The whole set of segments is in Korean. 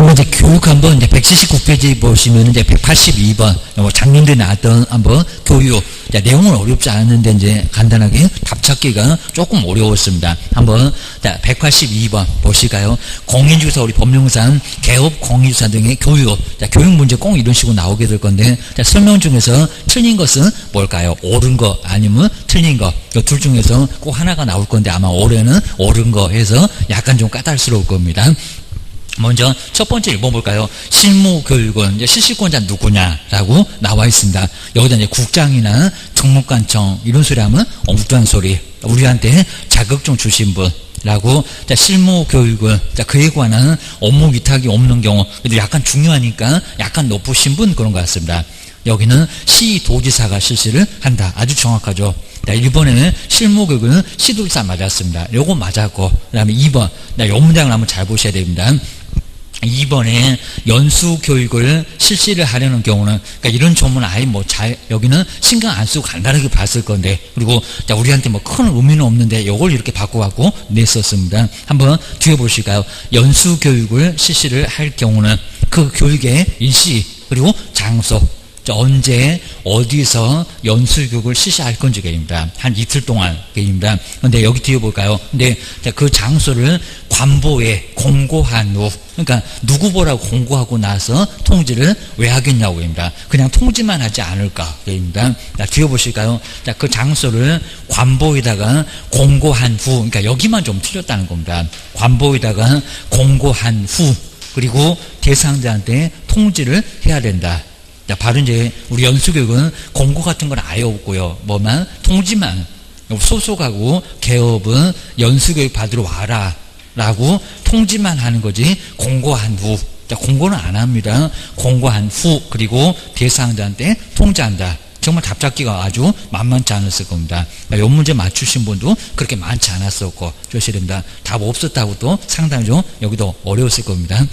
한번 이제 교육 한번 이제 179페이지 보시면 이제 182번 작년도에 나왔던 한번 교육 내용은 어렵지 않았는데 이제 간단하게 답 찾기가 조금 어려웠습니다. 한번 182번 보실까요? 공인중개사 우리 법령상 개업 공인중개사 등의 교육 교육 문제 꼭 이런 식으로 나오게 될 건데 설명 중에서 틀린 것은 뭘까요? 옳은 거 아니면 틀린 거 둘 중에서 꼭 하나가 나올 건데 아마 올해는 옳은 거 해서 약간 좀 까탈스러울 겁니다. 먼저 첫 번째 1번 볼까요? 실무교육은 이제 실시권자 누구냐라고 나와 있습니다. 여기다 이제 국장이나 정무관청 이런 소리 하면 엉뚱한 소리. 우리한테 자격증 주신 분. 라고 실무교육은 그에 관한 업무 위탁이 없는 경우 그래도 약간 중요하니까 약간 높으신 분 그런 것 같습니다. 여기는 시도지사가 실시를 한다. 아주 정확하죠. 1번에는 실무교육은 시도지사 맞았습니다. 요거 맞았고 그 다음에 2번 요 문장을 한번 잘 보셔야 됩니다. 2번에 연수교육을 실시를 하려는 경우는 그러니까 이런 조문은 아예 여기는 신경 안 쓰고 간단하게 봤을 건데 그리고 우리한테 큰 의미는 없는데 이걸 이렇게 바꿔갖고 냈었습니다. 한번 뒤에 보실까요? 연수교육을 실시를 할 경우는 그 교육의 일시 그리고 장소 언제 어디서 연수교육을 실시할 건지 게임입니다. 한 이틀 동안 게임입니다. 근데 여기 뒤에 볼까요? 근데 그 장소를 관보에 공고한 후 그러니까 누구 보라고 공고하고 나서 통지를 왜 하겠냐고 입니다. 그냥 통지만 하지 않을까 게임입니다. 뒤에 보실까요? 그 장소를 관보에다가 공고한 후 그러니까 여기만 좀 틀렸다는 겁니다. 관보에다가 공고한 후 그리고 대상자한테 통지를 해야 된다. 바로 이제 우리 연수교육은 공고 같은 건 아예 없고요. 통지만 소속하고 개업은 연수교육 받으러 와라 라고 통지만 하는 거지 공고한 후 공고는 안 합니다. 공고한 후 그리고 대상자한테 통지한다. 정말 답 찾기가 아주 만만치 않았을 겁니다. 이 문제 맞추신 분도 그렇게 많지 않았었고 조심해야 됩니다. 답 없었다고 또 상당히 좀 여기도 어려웠을 겁니다.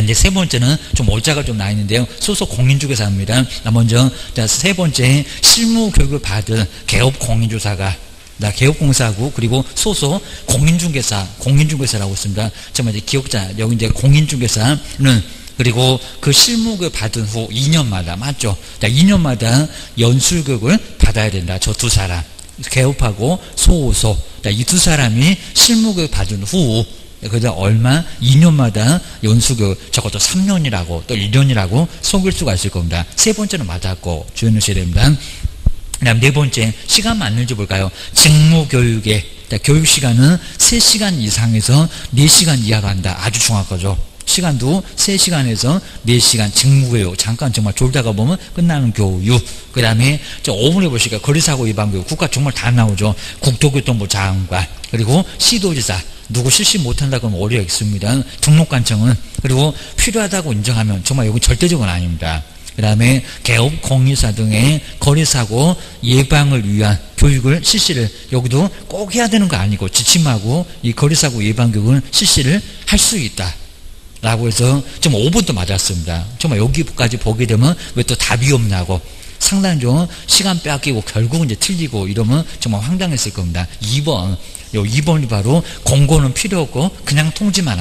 이제 세 번째는 좀 올자가 좀 나 있는데요. 소속 공인중개사입니다. 먼저 세 번째 실무교육을 받은 개업 공인중개사가 개업공사하고 그리고 소속 공인중개사라고 있습니다. 정말 이제 기억자 여기 이제 공인중개사는 그리고 그 실무교육을 받은 후 2년마다 맞죠? 2년마다 연수교육을 받아야 된다. 저 두 사람 개업하고 소속 이 두 사람이 실무교육 받은 후 그래서 얼마 2년마다 연수교육 적어도 3년이라고 또 1년이라고 속일 수가 있을 겁니다. 세 번째는 맞았고 주의하셔야 됩니다. 그다음 네 번째 시간 맞는지 볼까요? 직무교육의 교육시간은 3시간 이상에서 4시간 이하로 한다. 아주 정확하죠. 시간도 3시간에서 4시간 직무교육 잠깐 정말 졸다가 보면 끝나는 교육 그 다음에 5분에 보시니까 거리사고 예방교육 국가 정말 다 나오죠. 국토교통부 장관 그리고 시도지사 누구 실시 못한다고 하면 오류가 있습니다. 등록관청은 그리고 필요하다고 인정하면 정말 여기 절대적은 아닙니다. 그 다음에 개업 공인사 등의 거리사고 예방을 위한 교육을 실시를 여기도 꼭 해야 되는 거 아니고 지침하고 이 거리사고 예방교육은 실시를 할 수 있다 라고 해서 정말 5번도 맞았습니다. 정말 여기까지 보게 되면 왜 또 답이 없냐고 상당히 좀 시간 뺏기고 결국은 이제 틀리고 이러면 정말 황당했을 겁니다. 2번이 바로 공고는 필요 없고 그냥 통지만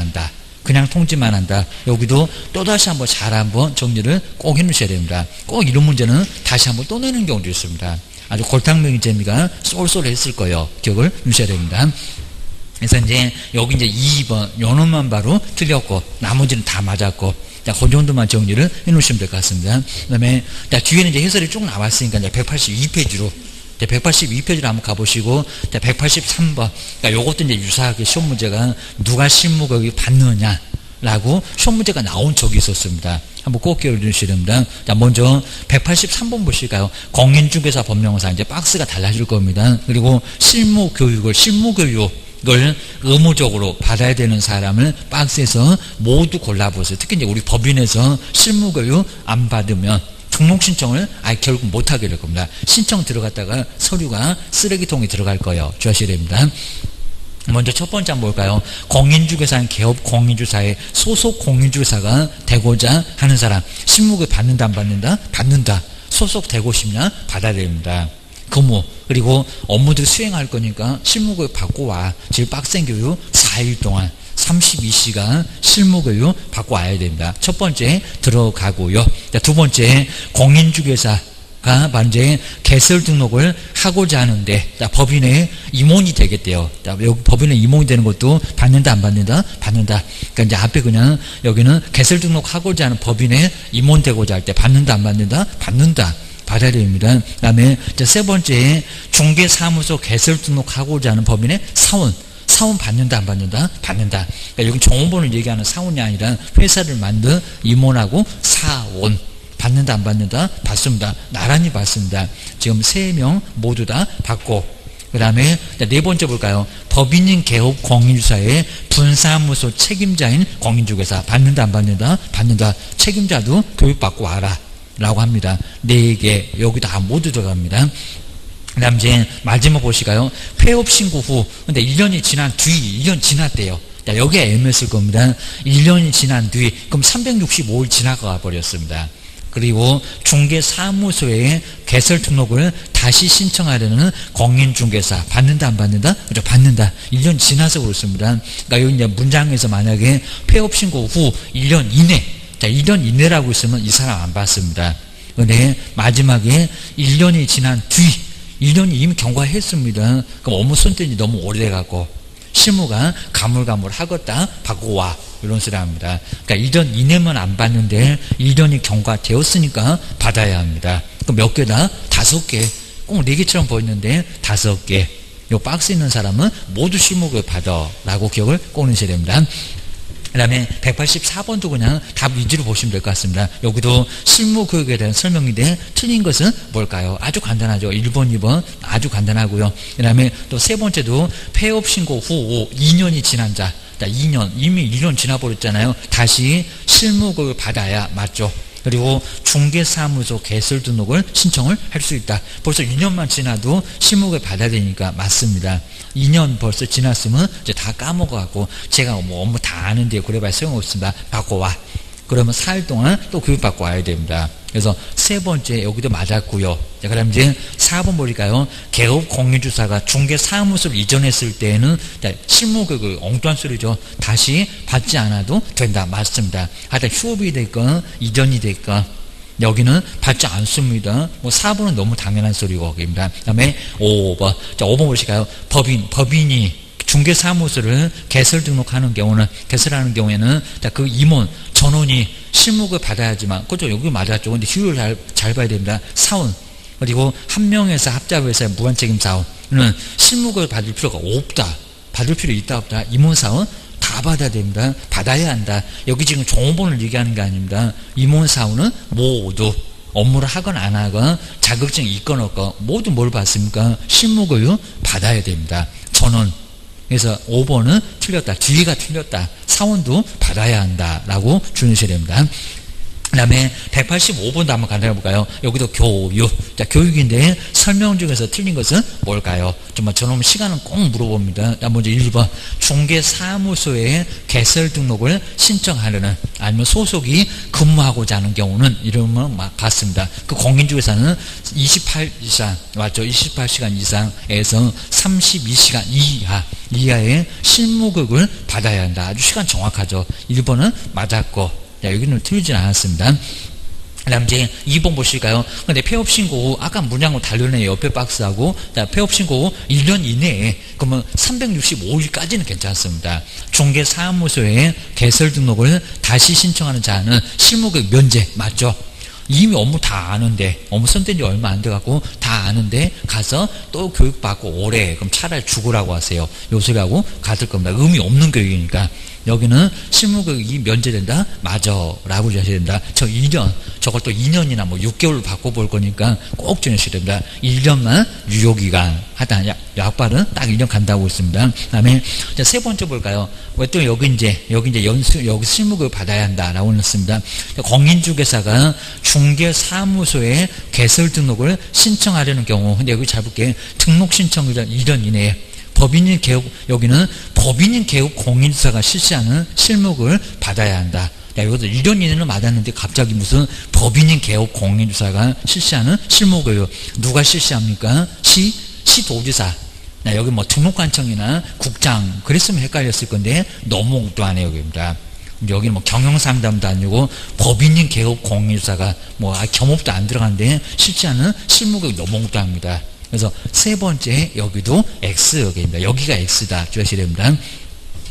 한다. 여기도 또다시 한번 잘 한번 정리를 꼭 해놓으셔야 됩니다. 꼭 이런 문제는 다시 한번 또 내는 경우도 있습니다. 아주 골탕먹이 재미가 쏠쏠했을 거예요. 기억을 해주셔야 됩니다. 그래서 이제 여기 이제 2번 요놈만 바로 틀렸고 나머지는 다 맞았고 그 정도만 정리를 해놓으시면 될 것 같습니다. 그 다음에 뒤에는 이제 해설이 쭉 나왔으니까 이제 182페이지로 182페이지로 한번 가보시고 183번 요것도 이제 유사하게 시험 문제가 누가 실무교육 받느냐 라고 시험 문제가 나온 적이 있었습니다. 한번 꼭 기억해주셔야 됩니다. 먼저 183번 보실까요? 공인중개사 법령상 이제 박스가 달라질 겁니다. 그리고 실무교육을 의무적으로 받아야 되는 사람을 박스에서 모두 골라보세요. 특히 이제 우리 법인에서 실무교육 안 받으면 등록 신청을 아예 결국 못하게 될 겁니다. 신청 들어갔다가 서류가 쓰레기통에 들어갈 거예요. 주의하셔야 됩니다. 먼저 첫 번째 한번 볼까요? 공인중개사는 개업 공인중개사의 소속 공인중개사가 되고자 하는 사람 실무교육 받는다 안 받는다? 받는다. 소속되고 싶냐? 받아야 됩니다. 근무 그리고 업무들 수행할 거니까 실무교육 받고 와. 제일 빡센 교육 4일 동안 32시간 실무교육 받고 와야 됩니다. 첫 번째 들어가고요. 두 번째 공인중개사가 만약에 개설 등록을 하고자 하는데 법인의 임원이 되겠대요. 여기 법인의 임원이 되는 것도 받는다 안 받는다? 받는다. 그러니까 이제 앞에 그냥 여기는 개설 등록하고자 하는 법인의 임원 되고자 할 때 받는다 안 받는다? 받는다. 받아야 됩니다. 그 다음에 세 번째 중개사무소 개설 등록하고자 하는 법인의 사원 받는다 안 받는다? 받는다. 그러니까 여기 종업원을 얘기하는 사원이 아니라 회사를 만든 임원하고 사원 받는다 안 받는다? 받습니다. 나란히 받습니다. 지금 3명 모두 다 받고, 그 다음에 네 번째 볼까요? 법인인 개업 공인주사의 분사무소 책임자인 공인중개사 받는다 안 받는다? 받는다. 책임자도 교육받고 와라 라고 합니다. 4개 여기 다 모두 들어갑니다. 그 다음 이제 마지막 보실까요? 폐업 신고 후 근데 1년이 지난 뒤 1년 지났대요. 여기에 애매했을 겁니다. 1년이 지난 뒤 그럼 365일 지나가 버렸습니다. 그리고 중개사무소에 개설 등록을 다시 신청하려는 공인중개사 받는다 안 받는다? 그죠? 받는다. 1년 지나서 그렇습니다. 그러니까 여기 이제 문장에서 만약에 폐업 신고 후 1년 이내 1년 이내라고 있으면 이 사람 안 받습니다. 근데 마지막에 1년이 지난 뒤 1년이 이미 경과했습니다. 그럼 업무 손뗀지 너무 오래돼갖고 실무가 가물가물하겠다 받고 와 이런 소리 합니다. 그러니까 1년 이내면 안 받는데 1년이 경과되었으니까 받아야 합니다. 그럼 몇 개다? 5개. 꼭 4개처럼 보이는데 5개. 요 박스 있는 사람은 모두 실무교육 받아 라고 기억을 꼭 넣으셔야 됩니다. 그 다음에 184번도 그냥 답 위주로 보시면 될 것 같습니다. 여기도 실무교육에 대한 설명인데 틀린 것은 뭘까요? 아주 간단하죠. 1번, 2번 아주 간단하고요. 그 다음에 또 세 번째도 폐업 신고 후 2년이 지난 자 2년 이미 1년 지나버렸잖아요. 다시 실무교육 받아야 맞죠. 그리고 중개사무소 개설 등록을 신청을 할 수 있다. 벌써 2년만 지나도 실무교육 받아야 되니까 맞습니다. 2년 벌써 지났으면 이제 다 까먹어갖고 제가 뭐 업무 다 아는데 그래봐야 소용없습니다. 받고 와. 그러면 4일 동안 또 교육받고 와야 됩니다. 그래서 세 번째 여기도 맞았고요. 자, 그럼 이제 4번 보니까요. 개업 공인주사가 중개사무소를 이전했을 때에는 실무교육을 엉뚱한 소리죠. 다시 받지 않아도 된다. 맞습니다. 하여튼 휴업이 됐건 이전이 됐건 여기는 받지 않습니다. 뭐 4번은 너무 당연한 소리고 거기입니다. 그 다음에 5번. 자, 5번 보실까요? 법인이 중개사무소를 개설 등록하는 경우는, 개설하는 경우에는 그 임원, 전원이 실무교육 받아야지만, 그죠? 여기 맞았죠. 근데 휴율을 잘 봐야 됩니다. 사원. 그리고 한 명에서 합작회사의 무한책임 사원은 실무교육 받을 필요가 없다. 받을 필요 있다 없다. 임원사원 다 받아야 됩니다. 받아야 한다. 여기 지금 종업원을 얘기하는 게 아닙니다. 임원사원은 모두 업무를 하건 안 하건 자격증이 있건 없건 모두 뭘 받습니까? 실무교육 받아야 됩니다. 전원. 그래서 5번은 틀렸다. 뒤가 틀렸다. 사원도 받아야 한다라고 주셔야 됩니다. 그 다음에 185번도 한번 간단히 볼까요? 여기도 교육. 자, 교육인데 설명 중에서 틀린 것은 뭘까요? 정말 저놈 시간은 꼭 물어봅니다. 자, 먼저 1번. 중개사무소에 개설 등록을 신청하려는, 아니면 소속이 근무하고자 하는 경우는 이러면 같습니다. 그 공인중개사는 28 이상, 맞죠? 28시간 이상에서 32시간 이하의 실무교육을 받아야 한다. 아주 시간 정확하죠. 1번은 맞았고, 자, 여기는 틀리진 않았습니다. 그 다음 이제 2번 보실까요? 근데 폐업신고 후, 아까 문양으로 달려내요. 옆에 박스하고. 자, 폐업신고 후 1년 이내에, 그러면 365일까지는 괜찮습니다. 중개사무소에 개설 등록을 다시 신청하는 자는 실무교육 면제, 맞죠? 이미 업무 다 아는데, 업무 선택 지 얼마 안 돼갖고 다 아는데 가서 또 교육받고 오래, 그럼 차라리 죽으라고 하세요. 요 소리하고 같을 겁니다. 의미 없는 교육이니까. 여기는 실무교육이 면제된다? 맞아. 라고 하셔야 된다. 저 2년, 저걸 또 2년이나 뭐 6개월로 바꿔볼 거니까 꼭 정하셔야 됩니다. 1년만 유효기간. 하여튼 약발은 딱 1년 간다고 있습니다. 그 다음에 세 번째 볼까요? 왜 또 여기 이제 여기 실무교육 받아야 한다라고 했습니다. 공인중개사가 중개사무소에 개설 등록을 신청하려는 경우, 근데 여기 잘 볼게요. 등록 신청일은 1년 이내에. 법인인 개업, 여기는 법인인 개업 공인주사가 실시하는 실무교육을 받아야 한다. 야, 여기서 1년 이내는 맞았는데 갑자기 무슨 법인인 개업 공인주사가 실시하는 실무교육. 누가 실시합니까? 시도지사. 여기 뭐 등록관청이나 국장 그랬으면 헷갈렸을 건데 너무 엉뚱하네요. 여기입니다. 여기는 뭐 경영상담도 아니고 법인인 개업 공인주사가 뭐 겸업도 안 들어가는데 실제는 실무교육 너무 엉뚱합니다. 그래서 세 번째 여기도 X 여기입니다. 여기가 X다 주셔야 됩니다.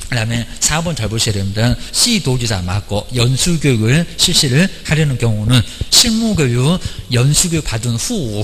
그 다음에 4번 잘 보셔야 됩니다. C 도지사 맞고 연수교육을 실시를 하려는 경우는 실무교육 연수교육 받은 후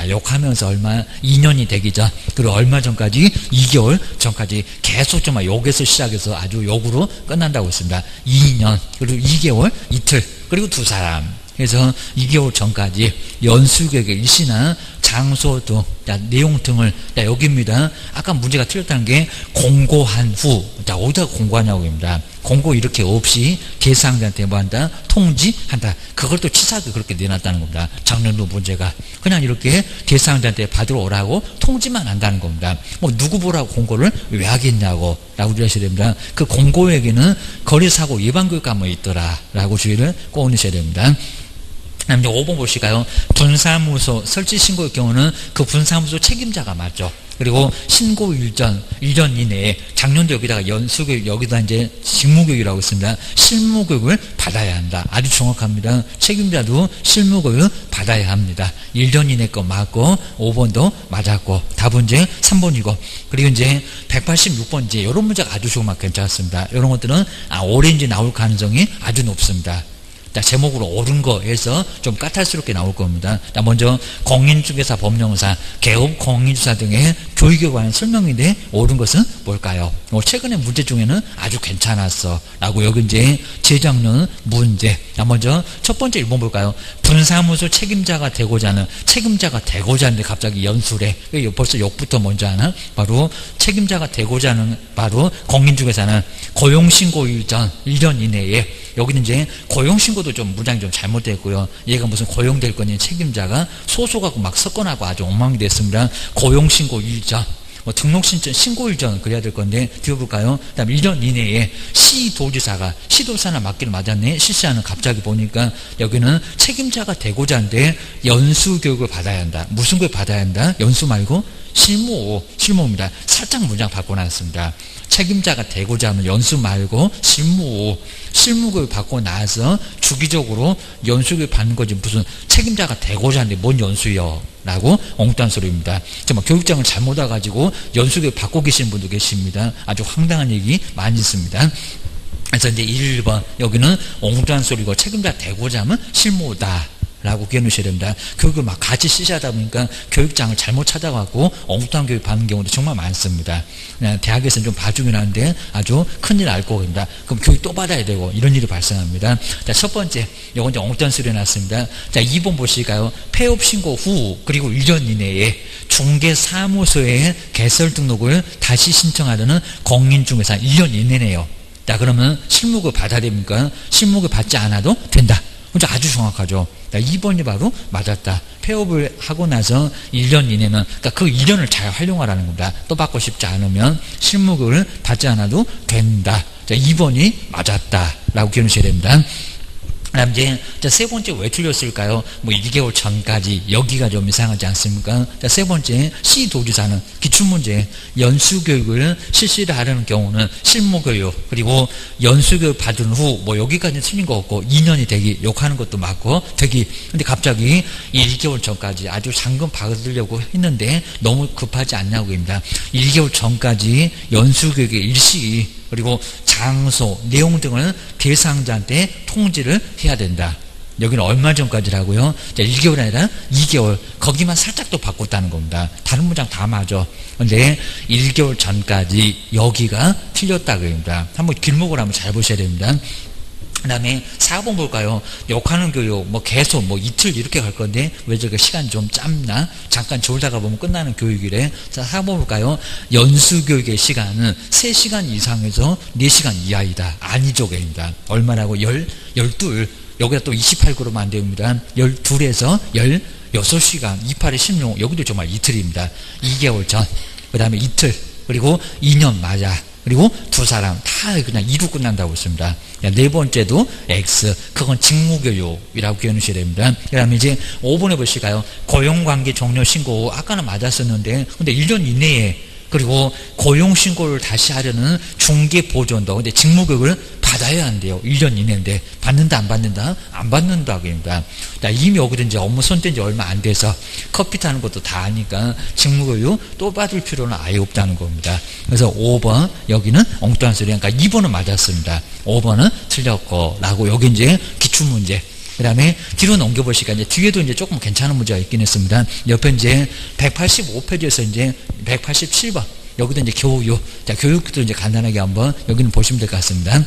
욕하면서 얼마 2년이 되기 전 그리고 얼마 전까지 2개월 전까지 계속 좀 욕에서 시작해서 아주 욕으로 끝난다고 했습니다. 2년 그리고 2개월 이틀 그리고 두 사람 그래서 2개월 전까지 연수교육의 일시나 장소 등 내용 등을 여기입니다. 아까 문제가 틀렸다는 게 공고한 후 어디다가 공고하냐고 합니다. 공고 이렇게 없이 대상자한테 뭐 한다? 통지한다. 그걸 또 치사하게 그렇게 내놨다는 겁니다. 작년도 문제가 그냥 이렇게 대상자한테 받으러 오라고 통지만 한다는 겁니다. 뭐 누구 보라고 공고를 왜 하겠냐고 라고 주셔야 됩니다. 그 공고에게는 거리사고 예방교육과목이 뭐 있더라 라고 주의를 꼭 넣으셔야 됩니다. 다음 이제 5번 보실까요? 분사무소 설치 신고의 경우는 그 분사무소 책임자가 맞죠. 그리고 신고 일전 1년 이내에 작년도 여기다가 연수교육 여기다 이제 직무교육이라고 했습니다. 실무교육을 받아야 한다. 아주 정확합니다. 책임자도 실무교육 받아야 합니다. 1년 이내 거 맞고 5번도 맞았고 답은 이제 3번이고 그리고 이제 186번 이제 이런 문제가 아주 조금 괜찮습니다. 이런 것들은 오렌지 나올 가능성이 아주 높습니다. 제목으로 옳은 거에서 좀 까탈스럽게 나올 겁니다. 먼저 공인중개사 법령사, 개업 공인주사 등의 교육에 관한 설명인데 옳은 것은 뭘까요? 최근에 문제 중에는 아주 괜찮았어 라고 여기 이제 재작년 문제. 먼저 첫 번째 1번 볼까요? 분사무소 책임자가 되고자 하는데 갑자기 연수래. 벌써 욕부터 먼저 하나? 바로 책임자가 되고자 하는 바로 공인중개사는 고용신고일 전 1년 이내에 여기는 이제 고용신고도 좀 문장이 좀 잘못됐고요. 얘가 무슨 고용될 거니 책임자가 소속하고 막 섞어나고 아주 엉망이 됐습니다. 고용신고 일전, 등록신청 신고 일전 그래야 될 건데 뒤어볼까요? 그 다음에 1년 이내에 시도지사가 시도지사나 맞기를 맞았네. 실시하는 갑자기 보니까 여기는 책임자가 되고자 하는데 연수교육을 받아야 한다. 무슨 교육 받아야 한다? 연수 말고 실무입니다. 살짝 문장 바꿔놨습니다. 책임자가 되고자 하면 연수 말고 실무교육 받고 나서 주기적으로 연수교육 받는 거지 무슨 책임자가 되고자 하는데 뭔 연수요? 라고 엉뚱한 소리입니다. 정말 교육장을 잘못 와가지고 연수교육 받고 계시는 분도 계십니다. 아주 황당한 얘기 많이 있습니다. 그래서 이제 1번 여기는 엉뚱한 소리고 책임자 되고자 하면 실무다. 라고 기억하셔야 됩니다. 교육을 막 같이 시시하다 보니까 교육장을 잘못 찾아가고 엉뚱한 교육 받는 경우도 정말 많습니다. 대학에서는 좀 봐주긴 하는데 아주 큰일 날 겁니다. 그럼 교육 또 받아야 되고 이런 일이 발생합니다. 자, 첫 번째, 요건 이제 엉뚱한 소리 났습니다. 자, 2번 보실까요? 폐업 신고 후 그리고 1년 이내에 중개사무소에 개설 등록을 다시 신청하려는 공인중개사 1년 이내네요. 자, 그러면 실무급 받아야 됩니까? 실무급 받지 않아도 된다. 아주 정확하죠. 2번이 바로 맞았다. 폐업을 하고 나서 1년 이내는 그러니까 그 1년을 잘 활용하라는 겁니다. 또 받고 싶지 않으면 실무급을 받지 않아도 된다. 자, 2번이 맞았다. 라고 기억하셔야 됩니다. 그다음 이제 세 번째 왜 틀렸을까요? 1개월 전까지 여기가 좀 이상하지 않습니까? 자, 세 번째 C 도지사는 기출문제 연수교육을 실시를 하려는 경우는 실무교육 그리고 연수교육 받은 후 여기까지는 틀린 거 없고 2년이 되기 욕하는 것도 맞고 되기 근데 갑자기 1개월 전까지 아주 잔금 받으려고 했는데 너무 급하지 않냐고 합니다. 1개월 전까지 연수교육의 일시 그리고 장소, 내용 등을 대상자한테 통지를 해야 된다. 여기는 얼마 전까지라고요? 1개월이 아니라 2개월. 거기만 살짝 또 바꿨다는 겁니다. 다른 문장 다 맞아. 근데 1개월 전까지 여기가 틀렸다고 합니다. 한번 길목을 한번 잘 보셔야 됩니다. 그 다음에 4번 볼까요? 욕하는 교육, 계속, 이틀 이렇게 갈 건데, 왜 저게 시간이 좀 짧나? 잠깐 졸다가 보면 끝나는 교육이래. 자, 4번 볼까요? 연수교육의 시간은 3시간 이상에서 4시간 이하이다. 아니죠, 입니다. 얼마라고? 12. 여기다 또 28그룹 안 됩니다. 12에서 16시간, 28에 16. 여기도 정말 이틀입니다. 2개월 전. 그 다음에 이틀. 그리고 2년 맞아. 그리고 두 사람 다 그냥 2로 끝난다고 했습니다. 네 번째도 X. 그건 직무교육이라고 기억하셔야 됩니다. 그 다음에 이제 5번에 보실까요? 고용관계 종료 신고. 아까는 맞았었는데, 근데 1년 이내에 그리고 고용신고를 다시 하려는 중개보존도 근데 직무교육을 받아야 한대요. 1년 이내인데 받는다 안 받는다? 안 받는다고 합니다. 이미 여기도 이제 업무 손뗀 지 얼마 안 돼서 커피 타는 것도 다 하니까 직무교육 또 받을 필요는 아예 없다는 겁니다. 그래서 5번 여기는 엉뚱한 소리. 그러니까 2번은 맞았습니다. 5번은 틀렸고 라고 여기 이제 기출문제. 그 다음에 뒤로 넘겨보시니까 이제 뒤에도 이제 조금 괜찮은 문제가 있긴 했습니다. 옆에 이제 185페이지에서 이제 187번. 여기도 이제 교육. 자, 교육도 이제 간단하게 한번 여기는 보시면 될 것 같습니다.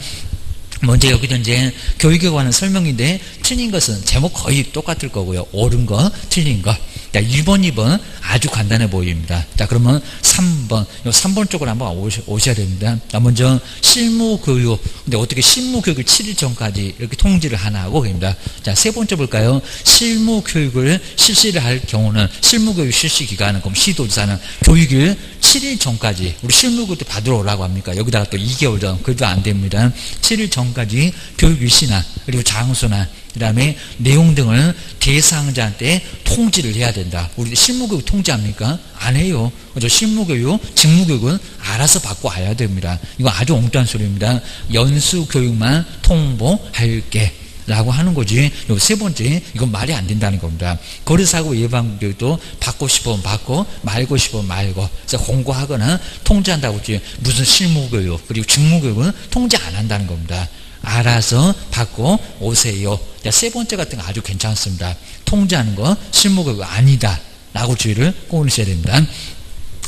먼저 여기도 이제 교육에 관한 설명인데 틀린 것은 제목 거의 똑같을 거고요. 옳은 거, 틀린 거. 자, 1번, 2번 아주 간단해 보입니다. 자, 그러면 3번. 요 3번 쪽으로 한번 오셔야 됩니다. 자, 먼저 실무교육. 근데 어떻게 실무교육을 7일 전까지 이렇게 통지를 하나 하고 계십니다. 자, 세 번째 볼까요? 실무교육을 실시를 할 경우는 실무교육 실시 기간은 그럼 시도지사는 교육을 7일 전까지 우리 실무교육 때 받으러 오라고 합니까? 여기다가 또 2개월 전. 그래도 안 됩니다. 7일 전까지 교육 일시나 그리고 장소나 그 다음에 내용 등을 대상자한테 통지를 해야 된다. 우리 실무교육 통지합니까? 안 해요. 그죠? 실무교육, 직무교육은 알아서 받고 와야 됩니다. 이거 아주 엉뚱한 소리입니다. 연수교육만 통보할게. 라고 하는 거지. 요 세 번째, 이건 말이 안 된다는 겁니다. 거래사고 예방교육도 받고 싶으면 받고, 말고 싶으면 말고. 그래서 공고하거나 통지한다고 했지. 무슨 실무교육, 그리고 직무교육은 통지 안 한다는 겁니다. 알아서 받고 오세요. 자, 세 번째 같은 거 아주 괜찮습니다. 통지하는 거 실무교육 아니다. 라고 주의를 꼽으셔야 됩니다.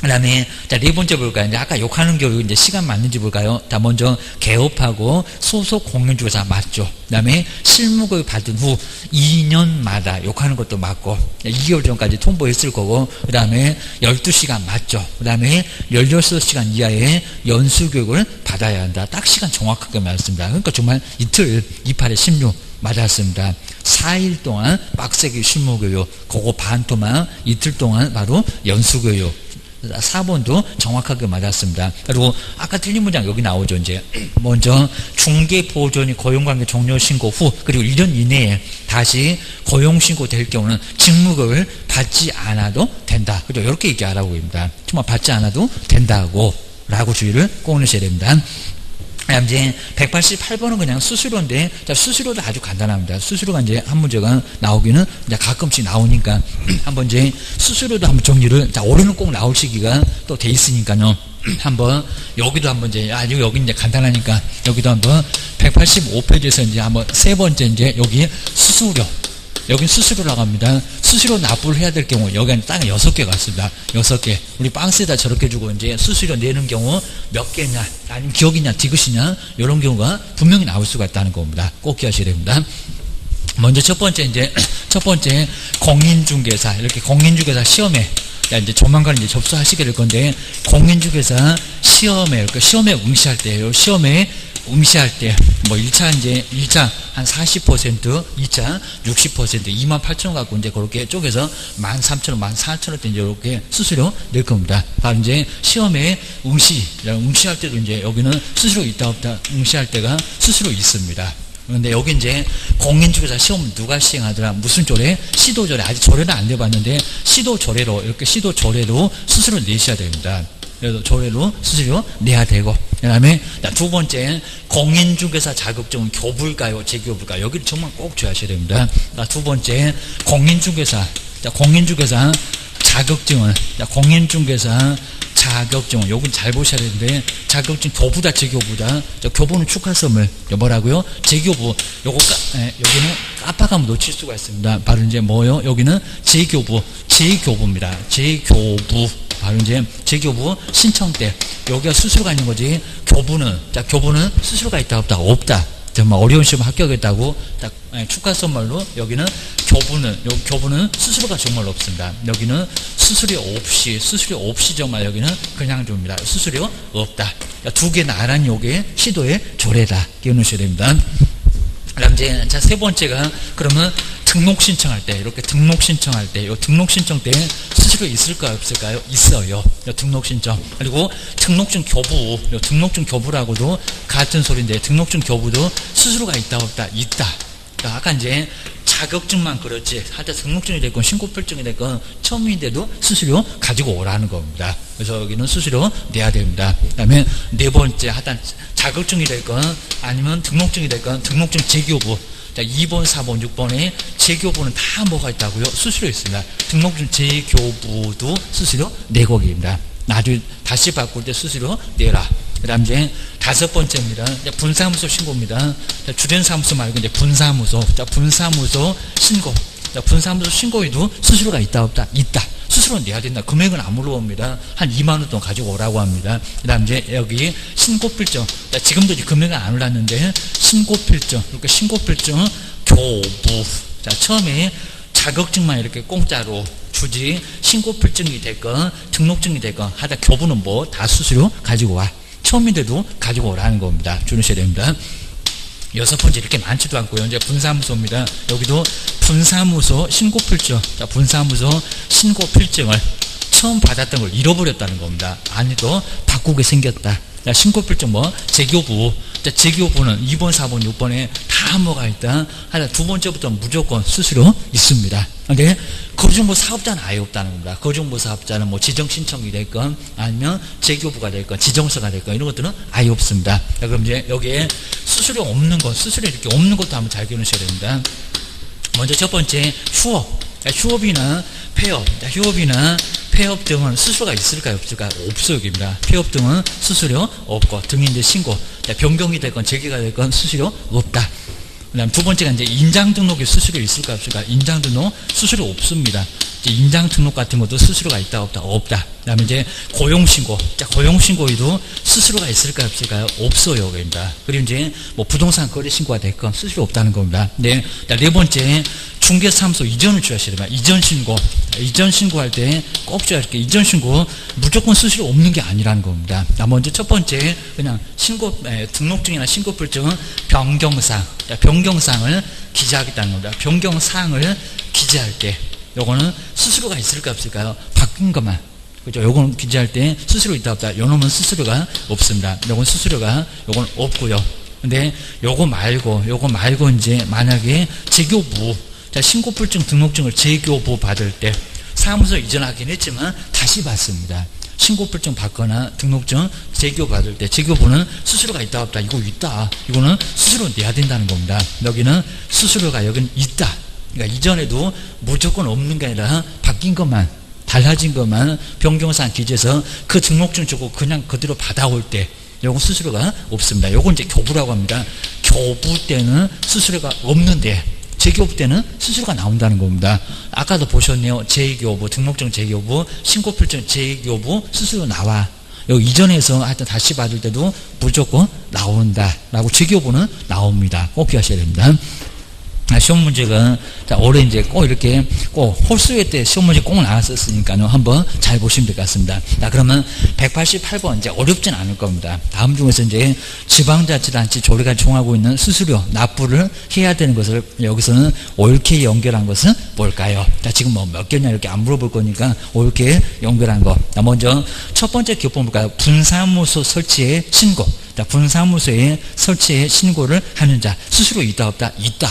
그 다음에, 자, 네 번째 볼까요? 이제 아까 욕하는 교육, 이제 시간 맞는지 볼까요? 자, 먼저 개업하고 소속 공인중개사 맞죠? 그 다음에 실무교육 받은 후 2년마다 욕하는 것도 맞고, 2개월 전까지 통보했을 거고, 그 다음에 12시간 맞죠? 그 다음에 16시간 이하의 연수교육을 받아야 한다. 딱 시간 정확하게 맞습니다. 그러니까 정말 이틀, 28에 16. 맞았습니다. 4일 동안 빡세게 실무교육, 그거 반 동안 이틀 동안 바로 연수교육. 4번도 정확하게 맞았습니다. 그리고 아까 틀린 문장 여기 나오죠. 이제 먼저 중개보존이 고용관계 종료신고 후 그리고 1년 이내에 다시 고용신고 될 경우는 직무교육을 받지 않아도 된다. 그죠? 이렇게 얘기하라고 합니다. 정말 받지 않아도 된다고 라고 주의를 꼭 넣으셔야 됩니다. 이제 188번은 그냥 수수료인데, 자, 수수료도 아주 간단합니다. 수수료가 이제 한 문제가 나오기는 이제 가끔씩 나오니까 한번 이제 수수료도 한번 정리를, 자, 올해는 꼭 나올 시기가 또 돼 있으니까요. 한번 여기도 한번 이제 여기 이제 간단하니까 여기도 한번 185페이지에서 이제 한번 세 번째 이제 여기 수수료. 여긴 수수료라고 합니다. 수수료 납부를 해야 될 경우 여기는 딱 6개가 있습니다. 6개. 우리 박스에다 저렇게 주고 이제 수수료 내는 경우 몇 개냐, 아니면 기억이냐, 디귿이냐 이런 경우가 분명히 나올 수가 있다는 겁니다. 꼭 기억하셔야 됩니다. 먼저 첫 번째 공인중개사, 이렇게 공인중개사 시험에 이제 조만간 이제 접수하시게 될 건데, 공인중개사 시험에 이렇게 시험에 응시할 때요. 시험에 응시할 때, 뭐 1차 한 40%, 2차 60%, 28,000원 갖고 이제 그렇게 쪼개서 13,000원, 14,000원대 이제 이렇게 수수료 낼 겁니다. 바로 이제 시험에 응시할 때도 이제 여기는 수수료 있다 없다 응시할 때가 수수료 있습니다. 그런데 여기 이제 공인중개사 시험 누가 시행하더라? 무슨 조례? 시도조례. 아직 조례는 안 내봤는데 시도조례로 이렇게 시도조례로 수수료 내셔야 됩니다. 그래서 조례로 수수료 내야 되고, 그 다음에 두 번째 공인중개사 자격증은 교부일까요? 재교부일까요? 여기를 정말 꼭 주의하셔야 됩니다. 두 번째 공인중개사 자격증은 여긴 잘 보셔야 되는데, 자격증 교부다 재교부다. 교부는 축하선물, 뭐라고요? 재교부. 여기는 깜빡하면 놓칠 수가 있습니다. 바로 이제 뭐요? 여기는 재교부입니다. 재교부. 바로 이제 재교부 신청 때 여기가 수수료가 있는 거지. 교부는 수수료가 있다 없다? 없다. 정말 어려운 시험 합격했다고 딱 축하 선물로 여기는 교부는 수수료가 정말 없습니다. 여기는 수수료 없이 정말 여기는 그냥 줍니다. 수수료 없다. 두 개 나란히 요게 시도의 조례다. 기억하셔야 됩니다. 그다음 이제 세 번째가 그러면 등록 신청할 때, 이렇게 등록 신청할 때, 요 등록 신청 때 수수료 있을까요? 없을까요? 있어요. 요 등록 신청. 그리고 등록증 교부, 요 등록증 교부라고도 같은 소리인데, 등록증 교부도 수수료가 있다 없다? 있다. 그러니까 아까 이제 자격증만 그렇지 하여튼 등록증이 됐건 신고필증이 됐건 처음인데도 수수료 가지고 오라는 겁니다. 그래서 여기는 수수료 내야 됩니다. 그 다음에 네 번째 하여튼 자격증이 됐건 아니면 등록증이 됐건 등록증 재교부. 자, 2번, 4번, 6번에 재교부는 다 뭐가 있다고요? 수수료 있습니다. 등록증 재교부도 수수료 내고기입니다. 나중에 다시 바꿀 때 수수료 내라. 그 다음 이제 다섯 번째입니다. 분사무소 신고입니다. 자, 주된사무소 말고 이제 분사무소. 자, 분사무소 신고. 자, 분사무소 신고에도 수수료가 있다, 없다? 있다. 수수료는 내야 된다. 금액은 안 물어봅니다. 한 2만원 돈 가지고 오라고 합니다. 그 다음 이제 여기 신고필증. 자, 지금도 이제 금액은 안 올랐는데, 신고필증. 이렇게 신고필증 교부. 자, 처음에 자격증만 이렇게 공짜로 주지, 신고필증이 됐건, 등록증이 됐건, 하다 교부는 뭐 다 수수료 가지고 와. 처음인데도 가지고 오라는 겁니다. 주무셔야 됩니다. 여섯 번째 이렇게 많지도 않고요. 이제 분사무소입니다. 여기도 분사무소 신고필증. 자, 분사무소 신고필증을 처음 받았던 걸 잃어버렸다는 겁니다. 아니도 바꾸게 생겼다. 자, 신고필증 뭐 재교부. 자, 재교부는 2번, 4번, 6번에 다 뭐가 있다. 하여튼 두 번째부터 무조건 수수료 있습니다. 근데 거주정보 사업자는 아예 없다는 겁니다. 거주정보 사업자는 뭐 지정신청이 됐건 아니면 재교부가 됐건 지정서가 됐건 이런 것들은 아예 없습니다. 자, 그럼 이제 여기에 수수료 없는 것, 수수료 이렇게 없는 것도 한번 잘 기억하셔야 됩니다. 먼저 첫 번째 휴업. 자, 휴업이나 폐업. 자, 휴업이나 폐업 등은 수수료가 있을까요? 없을까요? 없어요. 여기입니다. 폐업 등은 수수료 없고 등인데 신고. 자, 변경이 됐건 재개가 됐건 수수료 없다. 그 다음 두 번째가 이제 인장 등록에 수수료 있을까 없을까? 인장 등록 수수료 없습니다. 이제 인장 등록 같은 것도 수수료가 있다 없다? 없다. 그 다음에 이제 고용신고. 자, 고용신고에도 수수료가 있을까 없을까요? 없어요. 여기입니다. 그리고 이제 뭐 부동산 거래 신고가 됐건 수수료 없다는 겁니다. 네. 네 번째 중개사무소 이전을 주셔야 됩니다. 이전 신고. 이전 신고할 때 꼭 줘야 할게. 이전 신고 무조건 수수료 없는 게 아니라는 겁니다. 먼저 첫 번째 그냥 신고 등록증이나 신고필증은 변경사항. 자, 변경사항을 기재하겠다는 겁니다. 변경사항을 기재할 때 요거는 수수료가 있을까 없을까요? 바뀐 것만. 그죠? 요거는 기재할 때 수수료 있다 없다. 요놈은 수수료가 없습니다. 요건 수수료가 요건 없고요. 근데 요거 말고 이제 만약에 재교부. 자, 신고필증 등록증을 재교부 받을 때 사무소 이전하긴 했지만 다시 받습니다. 신고필증 받거나 등록증 재교부 받을 때 재교부는 수수료가 있다 없다. 이거 있다. 이거는 수수료 내야 된다는 겁니다. 여기는 수수료가 여기는 있다. 그러니까 이전에도 무조건 없는 게 아니라 바뀐 것만 달라진 것만 변경사항 기재해서 그 등록증 주고 그냥 그대로 받아올 때 요건 수수료가 없습니다. 요건 이제 교부라고 합니다. 교부 때는 수수료가 없는데 재교부 때는 수수료가 나온다는 겁니다. 아까도 보셨네요. 재교부, 등록증 재교부, 신고필증 재교부 수수료 나와. 여기 이전에서 하여튼 다시 받을 때도 무조건 나온다라고 재교부는 나옵니다. 꼭 기억하셔야 됩니다. 시험 문제가 올해 이제 꼭 이렇게 꼭 홀수회 때 시험 문제 꼭 나왔었으니까요. 한번 잘 보시면 될 것 같습니다. 자, 그러면 188번 이제 어렵진 않을 겁니다. 다음 중에서 이제 지방자치단체 조례가 정하고 있는 수수료 납부를 해야 되는 것을 여기서는 옳게 연결한 것은 뭘까요? 자, 지금 뭐 몇 개냐 이렇게 안 물어볼 거니까 옳게 연결한 거. 자, 먼저 첫 번째 교본 볼까요? 분사무소 설치의 신고. 자, 분사무소에 설치의 신고를 하는 자 수수료 있다 없다? 있다.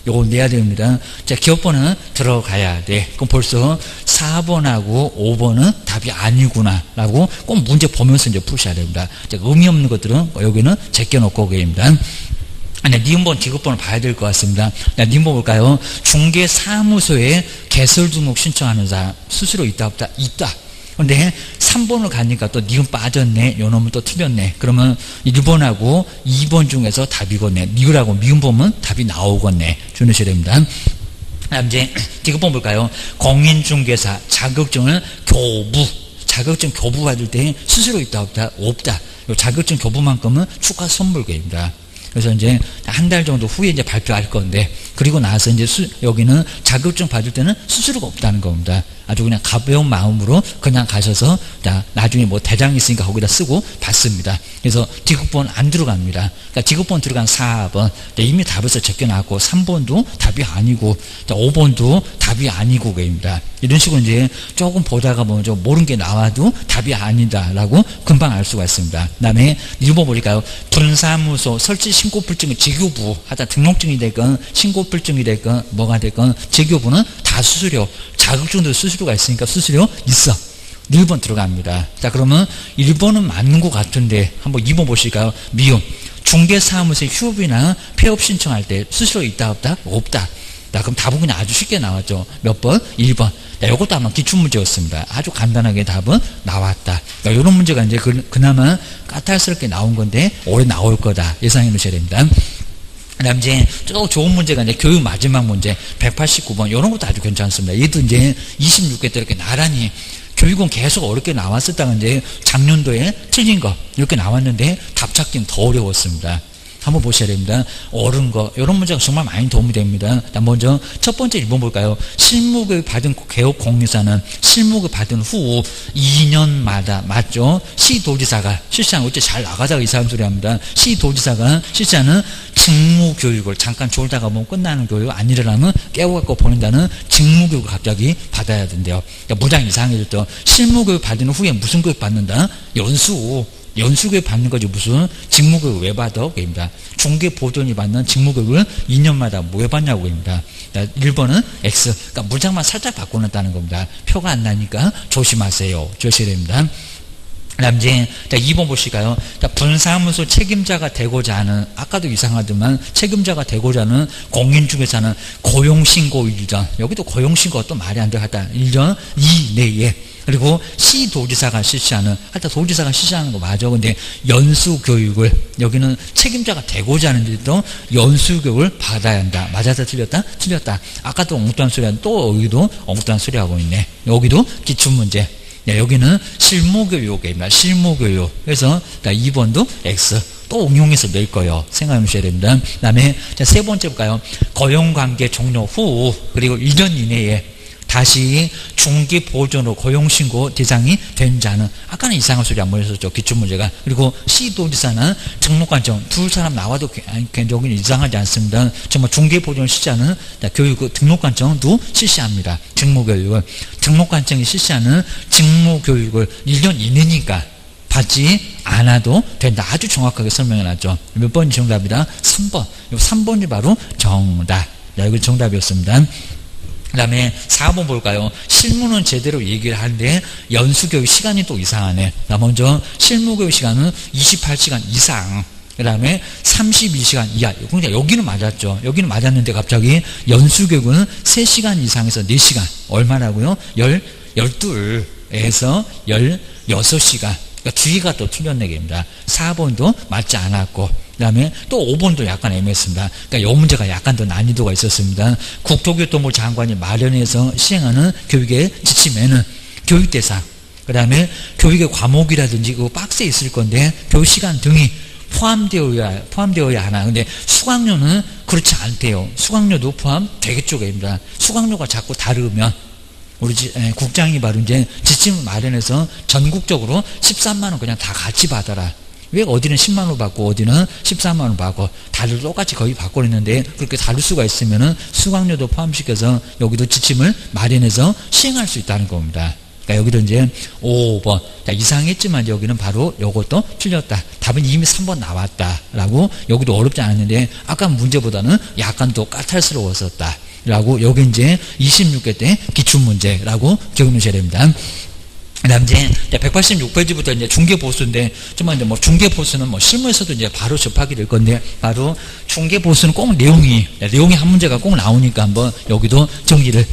요거 내야 됩니다. 자, 기업번호는 들어가야 돼. 그럼 벌써 4번하고 5번은 답이 아니구나 라고 꼭 문제 보면서 이제 푸셔야 됩니다. 자, 의미 없는 것들은 여기는 제껴놓고 계십니다. 니은번 디귿번호 봐야 될 것 같습니다. 니은번 볼까요? 중개사무소에 개설 등록 신청하는 자 수수료 있다 없다? 있다. 근데 3번을 가니까 또 니은 빠졌네. 요 놈은 또 틀렸네. 그러면 1번하고 2번 중에서 답이겠네. 니은하고 미음 보면 답이 나오겠네. 주무셔야 됩니다. 다음 이제 디귿번 볼까요? 공인중개사 자격증을 교부. 자격증 교부 받을 때 수수료 있다 없다? 없다. 요 자격증 교부만큼은 추가 선물계입니다. 그래서 이제 한 달 정도 후에 이제 발표할 건데, 그리고 나서 이제 여기는 자격증 받을 때는 수수료가 없다는 겁니다. 아주 그냥 가벼운 마음으로 그냥 가셔서 나중에 뭐 대장이 있으니까 거기다 쓰고 받습니다. 그래서 디귿번 안 들어갑니다. 그러니까 디귿번 들어간 4번 이미 답에서 적혀놨고 3번도 답이 아니고 5번도 답이 아니고 그입니다. 이런 식으로 이제 조금 보다가 먼저 모르는 게 나와도 답이 아니다라고 금방 알 수가 있습니다. 그다음에 읽어보니까요. 분사무소 설치 신고필증의 재교부 하다 등록증이 됐건 신고 심부불증이 됐건 뭐가 됐건 재교부는 다 수수료, 자격증도 수수료가 있으니까 수수료 있어. 1번 들어갑니다. 자, 그러면 1번은 맞는 것 같은데 한번 2번 보실까요? 미움. 중개사무소에 휴업이나 폐업 신청할 때 수수료 있다 없다? 없다. 자, 그럼 답은 그냥 아주 쉽게 나왔죠. 몇 번? 1번. 자, 이것도 아마 기출문제였습니다. 아주 간단하게 답은 나왔다. 자, 이런 문제가 이제 그나마 까탈스럽게 나온 건데 올해 나올 거다. 예상해 놓으셔야 됩니다. 그 다음 이제 또 좋은 문제가 이제 교육 마지막 문제 189번. 이런 것도 아주 괜찮습니다. 얘도 이제 26개 때 이렇게 나란히 교육은 계속 어렵게 나왔었다가 이제 작년도에 틀린 거 이렇게 나왔는데 답 찾기는 더 어려웠습니다. 한번 보셔야 됩니다. 옳은 거 이런 문제가 정말 많이 도움이 됩니다. 먼저 첫 번째 1번 볼까요? 실무교육 받은 개업공유사는 실무교육 받은 후 2년마다 맞죠? 시도지사가 실시하는 어째 잘 나가다가 이상한 소리 합니다. 시도지사가 실시하는 직무교육을 잠깐 졸다가 보면 끝나는 교육 안 일어나면 깨워갖고 보낸다는 직무교육을 갑자기 받아야 된대요. 그러니까 무장 이상해졌죠. 실무교육 받은 후에 무슨 교육 받는다? 연수교육 받는 거지 무슨 직무교육 왜 받아? 입니다. 중개보존이 받는 직무교육을 2년마다 왜 받냐고 입니다. 1번은 X. 그러니까 문장만 살짝 바꿔놨다는 겁니다. 표가 안 나니까 조심하세요. 조심해야 됩니다. 그 다음 이제 2번 보실까요? 분사무소 책임자가 되고자 하는, 아까도 이상하지만 책임자가 되고자 하는 공인중개사는 고용신고 1전, 여기도 고용신고가 또 말이 안 되겠다. 1전 이내에, 그리고 시도지사가 실시하는, 하여튼 도지사가 실시하는 거 맞아. 근데 연수교육을, 여기는 책임자가 되고자 하는데도 연수교육을 받아야 한다. 맞았다 틀렸다? 틀렸다. 아까도 엉뚱한 소리 하는데 또 여기도 엉뚱한 소리 하고 있네. 여기도 기출문제. 네, 여기는 실무교육입니다. 실무교육. 그래서 2번도 X. 또 응용해서 낼 거예요. 생각해 주셔야 됩니다. 그 다음에 세 번째 볼까요? 고용관계 종료 후 그리고 1년 이내에 다시 중개보존으로 고용신고 대상이 된 자는, 아까는 이상한 소리 안 보였었죠. 기출문제가. 그리고 시도지사는 등록관청, 두 사람 나와도 여기는 이상하지 않습니다. 정말 중개보존을 실시하는 교육 등록관청도 실시합니다. 직무교육을. 등록관청이 실시하는 직무교육을 1년 이내니까 받지 않아도 된다. 아주 정확하게 설명해놨죠. 몇 번이 정답이다? 3번. 3번이 바로 정답. 이거 정답이었습니다. 그 다음에 4번 볼까요? 실무는 제대로 얘기를 하는데 연수교육 시간이 또 이상하네. 먼저 실무교육 시간은 28시간 이상, 그 다음에 32시간 이하. 그러니까 여기는 맞았죠. 여기는 맞았는데 갑자기 연수교육은 3시간 이상에서 4시간. 얼마라고요? 12에서 16시간. 그러니까 뒤가 또 틀렸네 개입니다. 4번도 맞지 않았고, 그 다음에 또 5번도 약간 애매했습니다. 그러니까 이 문제가 약간 더 난이도가 있었습니다. 국토교통부 장관이 마련해서 시행하는 교육의 지침에는 교육대상, 그 다음에 교육의 과목이라든지 그 박스에 있을 건데 교육시간 등이 포함되어야 하나. 근데 수강료는 그렇지 않대요. 수강료도 포함되겠죠 개입니다. 수강료가 자꾸 다르면 우리 국장이 바로 이제 지침을 마련해서 전국적으로 13만원 그냥 다 같이 받아라. 왜 어디는 10만원 받고 어디는 13만원 받고 다들 똑같이 거의 받고 있는데 그렇게 다를 수가 있으면은 수강료도 포함시켜서 여기도 지침을 마련해서 시행할 수 있다는 겁니다. 그러니까 여기도 이제 5번. 이상했지만 여기는 바로 이것도 틀렸다. 답은 이미 3번 나왔다라고. 여기도 어렵지 않았는데 아까 문제보다는 약간 더 까탈스러웠었다 라고. 여기 이제 26개 때 기출문제라고 기억해 놓으셔야 됩니다. 그 다음 이제 186페이지부터 이제 중개보수인데, 정말 이제 뭐 중개보수는 뭐 실무에서도 이제 바로 접하게 될 건데, 바로 중개보수는 꼭 내용이 한 문제가 꼭 나오니까 한번 여기도 정리를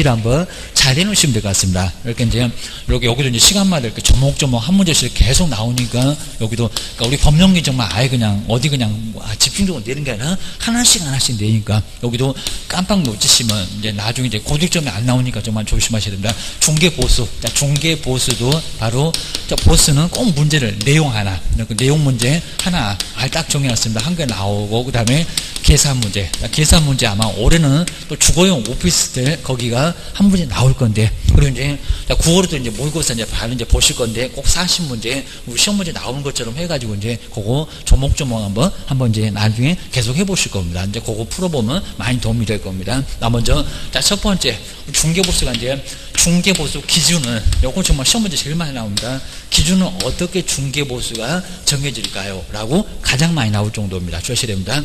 한번 잘 해놓으시면 될 것 같습니다. 이렇게 이제, 여기도 이제 시간마다 이렇게 조목조목 한 문제씩 계속 나오니까, 여기도, 그러니까 우리 법령이 정말 아예 그냥, 어디 그냥, 집중적으로 내는 게 아니라, 하나씩 내니까, 여기도 깜빡 놓치시면, 이제 나중에 이제 고득점이 안 나오니까 정말 조심하셔야 됩니다. 중개보수. 중개보수도 바로, 보수는 꼭 문제를, 내용 하나, 그 내용 문제 하나, 딱 정해놨습니다. 한 개 나오고, 그 다음에 계산 문제. 계산 문제 아마 올해는 또 주거용 오피스텔, 거기가 한 문제 나올 건데, 그리고 이제 9월에도 이제 모의고사 이제 바로 이제 보실 건데, 꼭 40문제 우리 시험 문제 나오는 것처럼 해가지고 이제 그거 조목조목 한번 이제 나중에 계속 해보실 겁니다. 이제 그거 풀어보면 많이 도움이 될 겁니다. 먼저 첫 번째 중개보수가 이제 중개보수 기준은, 요거 정말 시험 문제 제일 많이 나옵니다. 기준은 어떻게 중개보수가 정해질까요? 라고 가장 많이 나올 정도입니다. 주셔야 됩니다.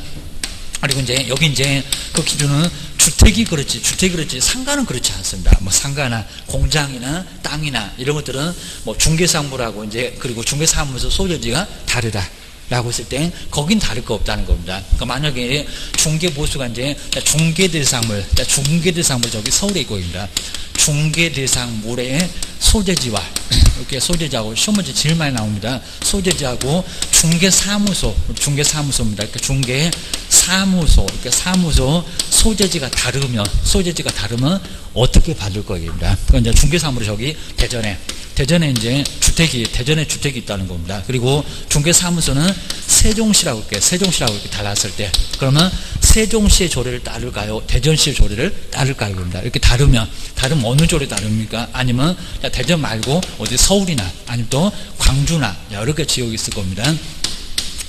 그리고 이제 여기 이제 그 기준은 주택이 그렇지 상가는 그렇지 않습니다. 뭐 상가나 공장이나 땅이나 이런 것들은 뭐 중개사무라고 이제 그리고 중개사무소 소재지가 다르다라고 했을 때 거긴 다를 거 없다는 겁니다. 그러니까 만약에 중개보수가 이제 중개대상물 저기 서울에 있고입니다. 중개대상물의 소재지와 이렇게 소재지하고 시험 문제 제일 많이 나옵니다. 소재지하고 중개사무소입니다. 그러니까 사무소 소재지가 다르면 어떻게 받을 거입니다. 그건 이제 중개사무소 저기 대전에 이제 대전에 주택이 있다는 겁니다. 그리고 중개사무소는 세종시라고 이렇게 달랐을 때 그러면 세종시의 조례를 따를까요? 대전시의 조례를 따를까요? 입니다. 이렇게 다르면 어느 조례 따릅니까? 아니면 대전 말고 어디 서울이나 아니면 또 광주나 여러 개 지역이 있을 겁니다.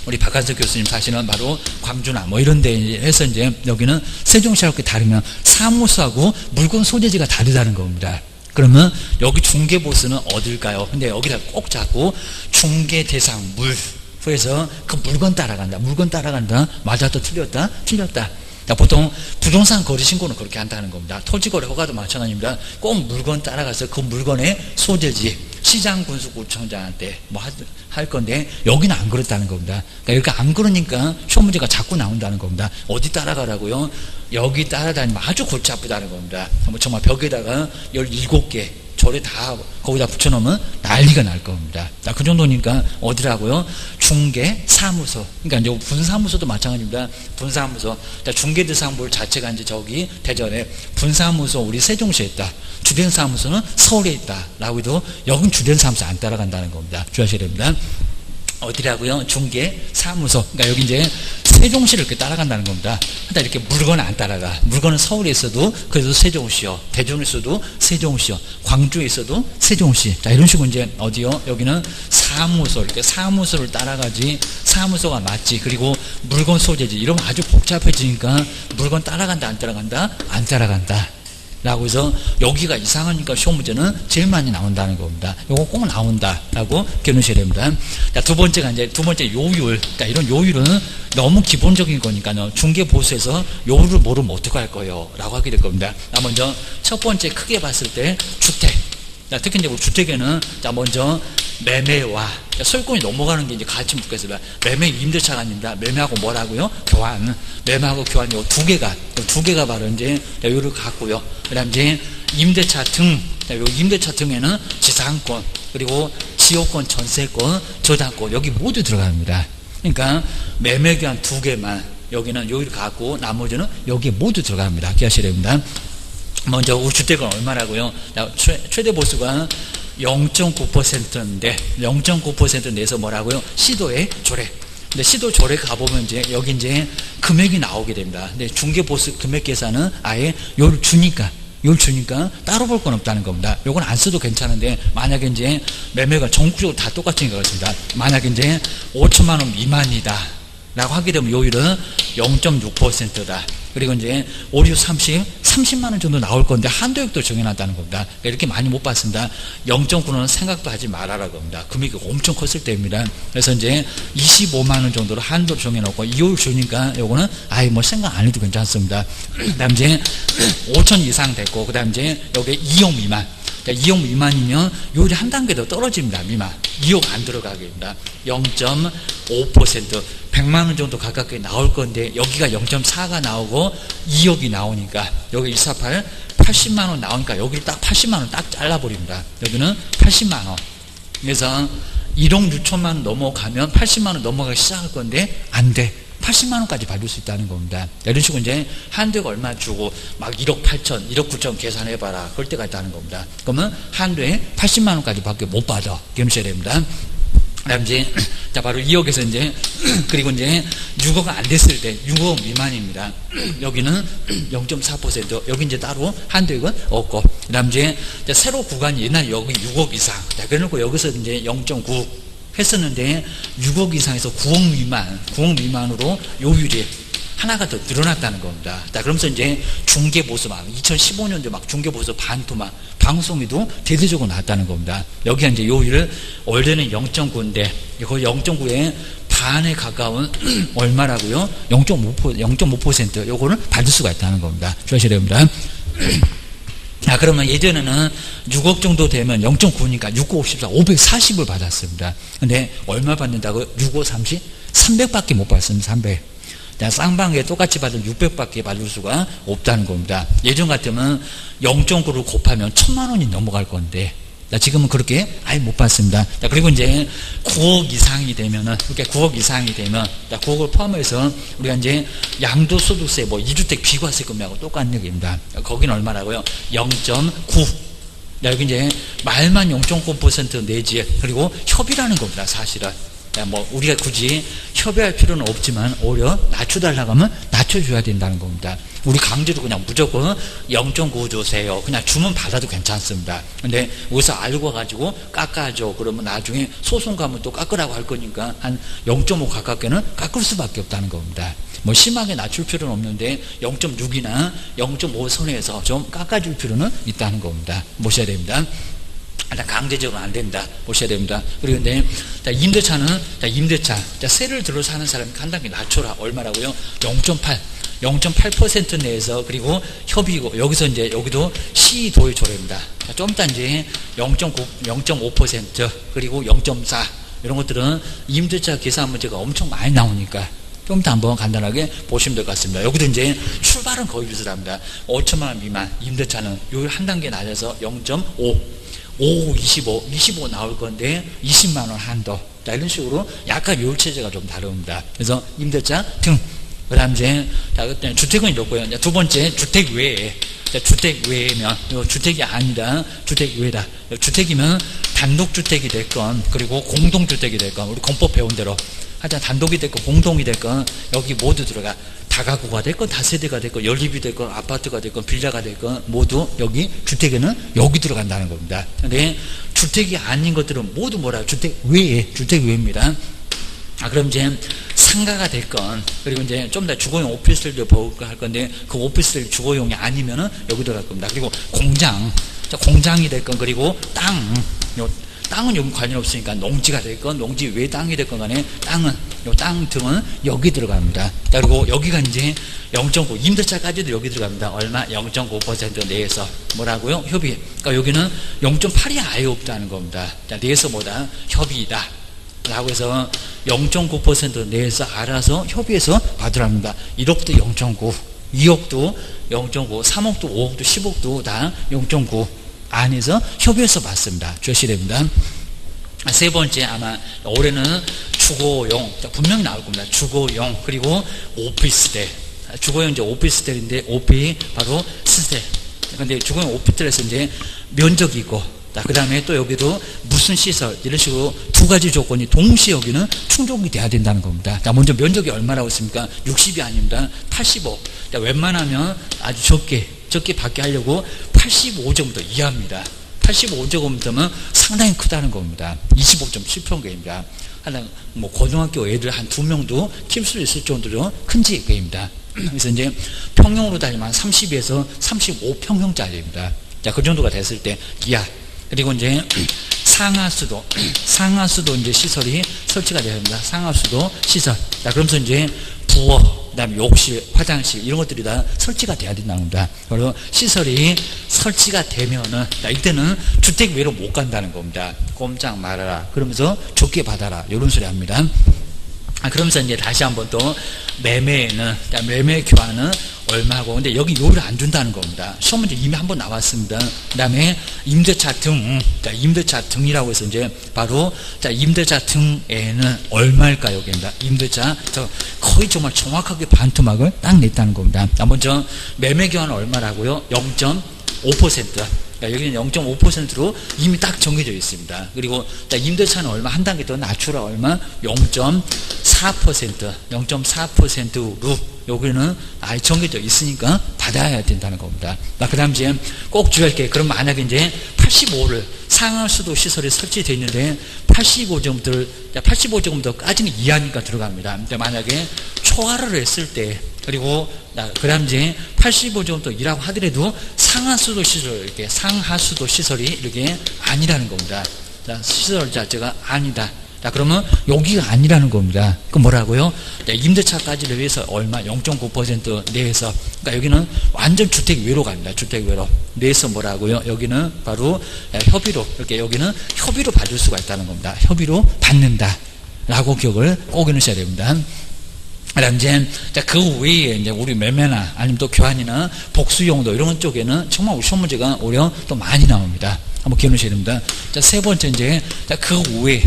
우리 박한석 교수님 사실은 바로 광주나 뭐 이런 데 해서 이제 여기는 세종시하고 이렇게 다르면 사무소하고 물건 소재지가 다르다는 겁니다. 그러면 여기 중개보수는 어딜까요? 근데 여기다 꼭 잡고 중개대상물 그래서 그 물건 따라간다. 맞았다 틀렸다. 자, 보통 부동산 거래 신고는 그렇게 한다는 겁니다. 토지거래 허가도 마찬가지입니다. 꼭 물건 따라가서 그 물건의 소재지 시장군수구청장한테 뭐 할 건데 여기는 안 그렇다는 겁니다. 그러니까 이렇게 안 그러니까 시험 문제가 자꾸 나온다는 겁니다. 어디 따라가라고요? 여기 따라다니면 아주 골치 아프다는 겁니다. 뭐 정말 벽에다가 17개 조례 다 거기다 붙여놓으면 난리가 날 겁니다. 그 정도니까 어디라고요? 중개사무소. 그러니까 이제 분사무소도 마찬가지입니다. 분사무소. 중개대상물 자체가 이제 저기 대전에 분사무소 우리 세종시에 있다. 주된사무소는 서울에 있다. 라고 해도 여긴 주된사무소 안 따라간다는 겁니다. 주의하셔야 됩니다. 어디라고요? 중개사무소. 그러니까 여기 이제 세종시를 이렇게 따라간다는 겁니다. 근데 이렇게 물건은 안 따라가. 물건은 서울에 있어도 그래도 세종시요. 대전에 있어도 세종시요. 광주에 있어도 세종시. 자, 이런 식으로 이제 어디요? 여기는 사무소. 이렇게 사무소를 따라가지. 사무소가 맞지. 그리고 물건 소재지. 이러면 아주 복잡해지니까 물건 따라간다, 안 따라간다? 안 따라간다. 라고 해서 여기가 이상하니까 시험 문제는 제일 많이 나온다는 겁니다. 요거 꼭 나온다라고 기억하셔야 됩니다. 자, 두 번째 요율. 그러니까 이런 요율은 너무 기본적인 거니까요. 중개보수에서 요율을 모르면 어떡할 거예요? 라고 하게 될 겁니다. 먼저 첫 번째 크게 봤을 때 주택. 자, 특히 이제 우리 주택에는 먼저 매매와 소유권이 넘어가는 게 이제 같이 묻겠습니다. 매매 임대차가 아닙니다. 매매하고 뭐라고요? 교환. 매매하고 교환 요 두 개가 바로 이제 요를 갖고요. 그다음 이제 임대차 등. 요 임대차 등에는 지상권 그리고 지역권, 전세권, 저당권 여기 모두 들어갑니다. 그러니까 매매 교환 두 개만 여기는 요를 갖고 나머지는 여기에 모두 들어갑니다. 기억하셔야 됩니다. 먼저 우리 주택은 얼마라고요? 최대 보수가 0.9%인데 0.9% 내서 뭐라고요? 시도의 조례. 근데 시도 조례 가보면 이제 여기 이제 금액이 나오게 됩니다. 근데 중개보수 금액 계산은 아예 요를 주니까 따로 볼 건 없다는 겁니다. 요건 안 써도 괜찮은데 만약에 이제 매매가 전국적으로 다 똑같은 것 같습니다. 만약에 이제 5천만 원 미만이다 라고 하게 되면 요율은 0.6%다. 그리고 이제 5, 6, 30만 원 정도 나올 건데 한도액도 정해놨다는 겁니다. 그러니까 이렇게 많이 못 봤습니다. 0.9는 생각도 하지 말아라고 합니다. 금액이 엄청 컸을 때입니다. 그래서 이제 25만 원 정도로 한도를 정해놓고 이율 주니까 요거는 아예 뭐 생각 안 해도 괜찮습니다. 그 다음 이제 5천 이상 됐고 그 다음 이제 여기 2억 미만. 2억 미만이면 요율이 한 단계 더 떨어집니다. 미만. 2억 안 들어가게 됩니다. 0.5% 100만 원 정도 가깝게 나올 건데 여기가 0.4가 나오고 2억이 나오니까 여기 148 80만 원 나오니까 여기를 딱 80만 원 딱 잘라버립니다. 여기는 80만 원. 그래서 1억 6천만 원 넘어가면 80만 원 넘어가기 시작할 건데 안 돼. 80만 원까지 받을 수 있다는 겁니다. 이런 식으로 이제 한도가 얼마 주고 막 1억 8천, 1억 9천 계산해봐라. 그럴 때가 있다는 겁니다. 그러면 한도에 80만 원까지 밖에 못 받아. 기억하셔야 됩니다. 그다음 이제 자 바로 2억에서 이제 그리고 이제 6억 안 됐을 때 6억 미만입니다. 여기는 0.4% 여기 이제 따로 한도액은 없고 그다음 이제 새로 구간이 옛날 여기 6억 이상. 자 그래놓고 여기서 이제 0.9 했었는데 6억 이상에서 9억 미만으로 요율이 하나가 더 늘어났다는 겁니다. 자, 그러면서 이제 중개보수 2015년도 중개보수 반토막 방송에도 대대적으로 나왔다는 겁니다. 여기가 이제 요율을 원래는 0.9인데 거의 0.9에 반에 가까운 얼마라고요? 0.5% 요거를 받을 수가 있다는 겁니다. 주셔야 됩니다. 자, 그러면 예전에는 6억 정도 되면 0.9니까 6, 9, 54, 540을 받았습니다. 근데 얼마 받는다고요? 6, 5, 30? 300밖에 못 받습니다. 300. 자, 쌍방에 똑같이 받으면 600밖에 받을 수가 없다는 겁니다. 예전 같으면 0.9를 곱하면 1000만 원이 넘어갈 건데, 자, 지금은 그렇게 아예 못 받습니다. 자, 그리고 이제 9억 이상이 되면은, 그렇게 9억 이상이 되면, 자, 9억을 포함해서 우리가 이제 양도소득세, 뭐 2주택 비과세금하고 똑같은 얘기입니다. 거기는 얼마라고요? 0.9. 여기 이제 말만 0.9% 내지, 그리고 협의라는 겁니다, 사실은. 뭐 우리가 굳이 협의할 필요는 없지만 오히려 낮춰달라고 하면 낮춰줘야 된다는 겁니다. 우리 강제로 그냥 무조건 0.9 주세요. 그냥 주면 받아도 괜찮습니다. 근데 여기서 알고 가지고 깎아줘. 그러면 나중에 소송 가면 또 깎으라고 할 거니까 한 0.5 가깝게는 깎을 수밖에 없다는 겁니다. 뭐 심하게 낮출 필요는 없는데 0.6이나 0.5 선에서 좀 깎아줄 필요는 있다는 겁니다. 보셔야 됩니다. 일단 강제적으로 안 된다. 보셔야 됩니다. 그리고 근데 임대차는 임대차 세를 들어 사는 사람이 간단하게 낮춰라. 얼마라고요? 0.8% 내에서, 그리고 협의고, 여기서 이제 여기도 시도의 조례입니다. 좀 이따 이제 0.9, 0.5% 그리고 0.4 이런 것들은 임대차 계산 문제가 엄청 많이 나오니까 좀 이따 한번 간단하게 보시면 될 것 같습니다. 여기도 이제 출발은 거의 비슷합니다. 5천만 원 미만 임대차는 요 한 단계 낮아서 0.5 25 나올 건데 20만 원 한도. 자, 이런 식으로 약간 요율체제가 좀 다릅니다. 그래서 임대차 등. 그 다음 이제, 자, 주택은 이렇고요. 두 번째, 주택 외에. 자, 주택 외에면, 이거 주택이 아니라 주택 외다. 주택이면 단독주택이 됐건, 그리고 공동주택이 됐건, 우리 공법 배운 대로. 하여튼 단독이 됐건, 공동이 됐건, 여기 모두 들어가. 다가구가 됐건, 다세대가 됐건, 연립이 됐건, 아파트가 됐건, 빌라가 됐건, 모두 여기 주택에는 여기 들어간다는 겁니다. 근데 주택이 아닌 것들은 모두 뭐라? 주택 외입니다. 아, 그럼 이제 상가가 됐건, 그리고 이제 좀 더 주거용 오피스텔도 보고 할 건데, 그 오피스텔 주거용이 아니면은 여기 들어갈 겁니다. 그리고 공장이 됐건, 그리고 땅은 여기 관련 없으니까 농지가 됐건, 농지 외 땅이 됐건 간에 땅 등은 여기 들어갑니다. 그리고 여기가 이제 0.9, 임대차까지도 여기 들어갑니다. 얼마? 0.9% 내에서. 뭐라고요? 협의. 그러니까 여기는 0.8이 아예 없다는 겁니다. 자, 내에서 뭐다? 협의이다. 라고 해서 0.9% 내에서 알아서 협의해서 받으랍니다. 1억도 0.9, 2억도 0.9, 3억도 5억도 10억도 다 0.9 안에서 협의해서 받습니다. 주셔야 됩니다. 세 번째, 아마 올해는 주거용 분명히 나올 겁니다. 주거용, 그리고 오피스텔. 주거용 이제 오피스텔인데, 오피 바로 스텔. 근데 주거용 오피스텔에서 이제 면적이 있고, 그 다음에 또 여기도 무슨 시설, 이런 식으로 두 가지 조건이 동시에 여기는 충족이 돼야 된다는 겁니다. 자, 먼저 면적이 얼마라고 했습니까? 60이 아닙니다. 85. 자, 웬만하면 아주 적게 받게 하려고 85제곱미터 이하입니다. 85제곱미터면 상당히 크다는 겁니다. 25.7평대입니다. 뭐 고등학교 애들 한 2명도 키울 수 있을 정도로 큰 집입니다. 그래서 이제 평형으로 따지면 30에서 35평형짜리입니다. 자, 그 정도가 됐을 때 이하. 그리고 이제 상하수도 이제 시설이 설치가 되어야 됩니다. 상하수도 시설. 자, 그러면서 이제 부엌, 그 다음에 욕실, 화장실, 이런 것들이 다 설치가 돼야 된다는 겁니다. 그리고 시설이 설치가 되면은, 자, 이때는 주택 외로 못 간다는 겁니다. 꼼짝 말아라. 그러면서 적게 받아라. 이런 소리 합니다. 그러면서 이제 다시 한번 또 매매는, 매매 교환은 얼마고, 근데 여기 요를 안 준다는 겁니다. 시험 문제 이미 한번 나왔습니다. 그 다음에 임대차 등이라고 해서 이제 바로, 임대차 등에는 얼마일까요? 여기입니다. 임대차, 거의 정말 정확하게 반토막을 딱 냈다는 겁니다. 먼저 매매 교환은 얼마라고요? 0.5%. 여기는 0.5%로 이미 딱 정해져 있습니다. 그리고 임대차는 얼마? 한 단계 더 낮추라. 얼마? 0.4%로 여기는 아예 정해져 있으니까 받아야 된다는 겁니다. 그 다음 이제 꼭 주의할 게, 그럼 만약에 이제 85를 상하수도 시설이 설치되어 있는데 85제곱미터까지는 이하니까 들어갑니다. 근데 만약에 초과를 했을 때, 그리고 그 다음 이제 85제곱미터이라고 하더라도 상하수도 시설이 이렇게 아니라는 겁니다. 시설 자체가 아니다. 자, 그러면 여기가 아니라는 겁니다. 그 뭐라고요? 자, 임대차까지를 위해서 얼마? 0.9% 내에서. 그러니까 여기는 완전 주택 외로 갑니다. 주택 외로. 내에서 뭐라고요? 여기는 바로 협의로, 이렇게 여기는 협의로 받을 수가 있다는 겁니다. 협의로 받는다. 라고 기억을 꼭 해놓으셔야 됩니다. 그다음 이제 그 외에 이제 우리 매매나 아니면 또 교환이나 복수 용도 이런 쪽에는 정말 우리 시험 문제가 오히려 또 많이 나옵니다. 한번 기억해 놓으셔야 됩니다. 자, 세 번째 이제 그 외에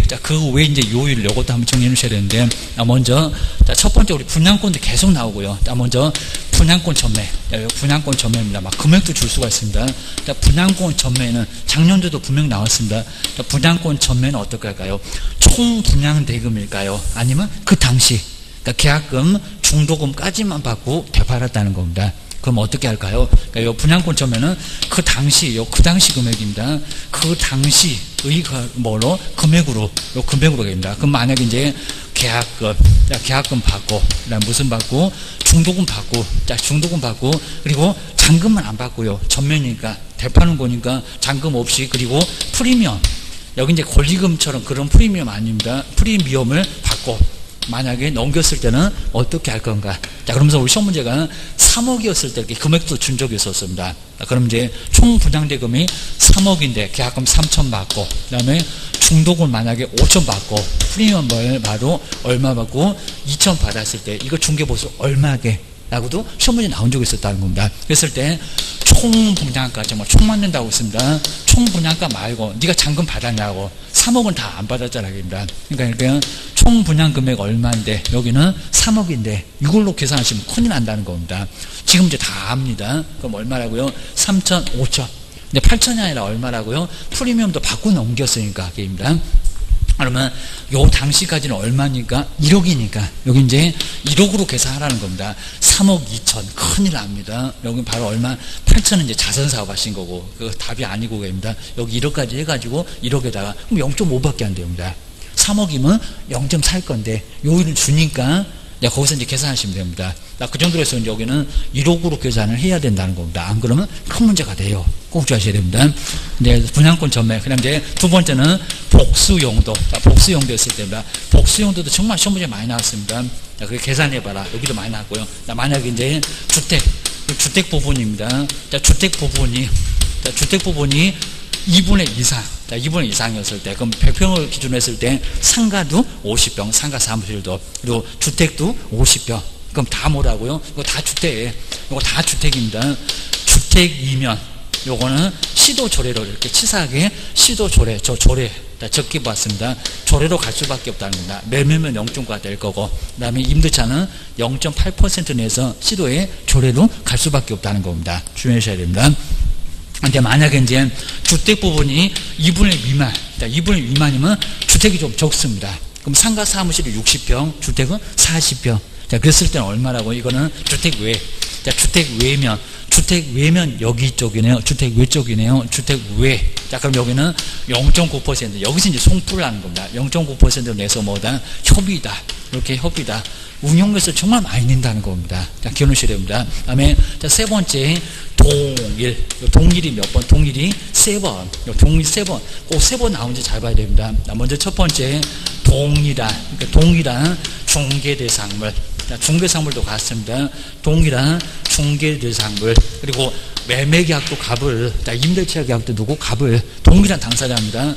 이제 요일 요것도 한번 정리해 놓으셔야 되는데, 먼저 첫 번째 우리 분양권도 계속 나오고요. 먼저 분양권 전매. 분양권 전매입니다. 막 금액도 줄 수가 있습니다. 분양권 전매는 작년도도 분명 나왔습니다. 분양권 전매는 어떻게 할까요? 총 분양 대금일까요? 아니면 그 당시 계약금, 중도금까지만 받고 되팔았다는 겁니다. 그럼 어떻게 할까요? 그러니까 요 분양권 전매는 그 당시 금액입니다. 그 당시의 금액으로 됩니다. 그럼 만약에 이제 계약금 받고, 그다음 무슨 받고, 중도금 받고, 그리고 잔금은 안 받고요. 전매니까, 되파는 거니까 잔금 없이, 그리고 프리미엄. 여기 이제 권리금처럼 그런 프리미엄 아닙니다. 프리미엄을 받고, 만약에 넘겼을 때는 어떻게 할 건가? 자, 그러면서 우리 시험 문제가 3억이었을 때 이렇게 금액도 준 적이 있었습니다. 그럼 이제 총 분양대금이 3억인데 계약금 3천 받고, 그 다음에 중도금 만약에 5천 받고, 프리미엄을 바로 얼마 받고 2천 받았을 때 이거 중개보수 얼마게? 라고도 시험 문제 나온 적이 있었다는 겁니다. 그랬을 때 총 분양가, 정말 총 맞는다고 했습니다. 총 분양가 말고 네가 잔금 받았냐고. 3억은 다 안 받았잖아요. 그러니까 총 분양 금액 얼마인데 여기는 3억인데 이걸로 계산하시면 큰일 난다는 겁니다. 지금 이제 다 압니다. 그럼 얼마라고요? 3천, 5천. 근데 8천이 아니라 얼마라고요? 프리미엄도 받고 넘겼으니까 게임입니다. 그러면 요 당시까지는 얼마니까? 1억이니까 여기 이제 1억으로 계산하라는 겁니다. 3억 2천 큰일 납니다. 여기 바로 얼마? 8천은 이제 자선 사업 하신 거고 그 답이 아니고 입니다. 여기 1억까지 해가지고 1억에다가 그럼 0.5밖에 안 됩니다. 3억이면 0.4일 건데 요일을 주니까 거기서 이제 계산하시면 됩니다. 그 정도로 해서 이제 여기는 1억으로 계산을 해야 된다는 겁니다. 안 그러면 큰 문제가 돼요. 꼭 주의하셔야 됩니다. 이제 분양권 전매. 그다음 이제 두 번째는 복수 용도. 복수 용도였을 때입니다. 복수 용도도 정말 시험 문제 많이 나왔습니다. 그게 계산해봐라. 여기도 많이 나왔고요. 만약에 이제 주택 부분입니다. 주택 부분이 2분의 이상. 2분의 이상이었을 때, 그럼 100평을 기준으로 했을 때, 상가도 50평, 상가 사무실도, 그리고 주택도 50평. 그럼 다 뭐라고요? 이거 다 주택이에요. 이거 다 주택입니다. 주택이면, 요거는 시도조례로 이렇게 치사하게 시도조례, 적게 봤습니다. 조례로 갈 수밖에 없다는 겁니다. 매매면 0.9가 될 거고, 그 다음에 임대차는 0.8% 내서 시도의 조례로 갈 수밖에 없다는 겁니다. 주의하셔야 됩니다. 근데 만약에 이제 주택 부분이 2분의 미만, 2분의 미만이면 주택이 좀 적습니다. 그럼 상가 사무실이 60평, 주택은 40평. 자, 그랬을 때는 얼마라고? 이거는 주택 외. 자, 주택 외면 여기 쪽이네요. 주택 외 쪽이네요. 주택 외. 자, 그럼 여기는 0.9%. 여기서 이제 송풀을 하는 겁니다. 0.9% 내서 뭐다? 협의다. 이렇게 협의다. 운용에서 정말 많이 낸다는 겁니다. 자, 기억하셔야 됩니다. 그 다음에, 세 번째, 동일. 동일이 몇 번? 동일이 3번. 동일 3번. 꼭 3번 나오는지 잘 봐야 됩니다. 먼저 첫 번째, 동일한 중개대상물. 자, 중개상물도 같습니다. 동일한 중개대상물. 그리고 매매계약도 갑을, 임대차 계약도 누구? 갑을. 동일한 당사자입니다.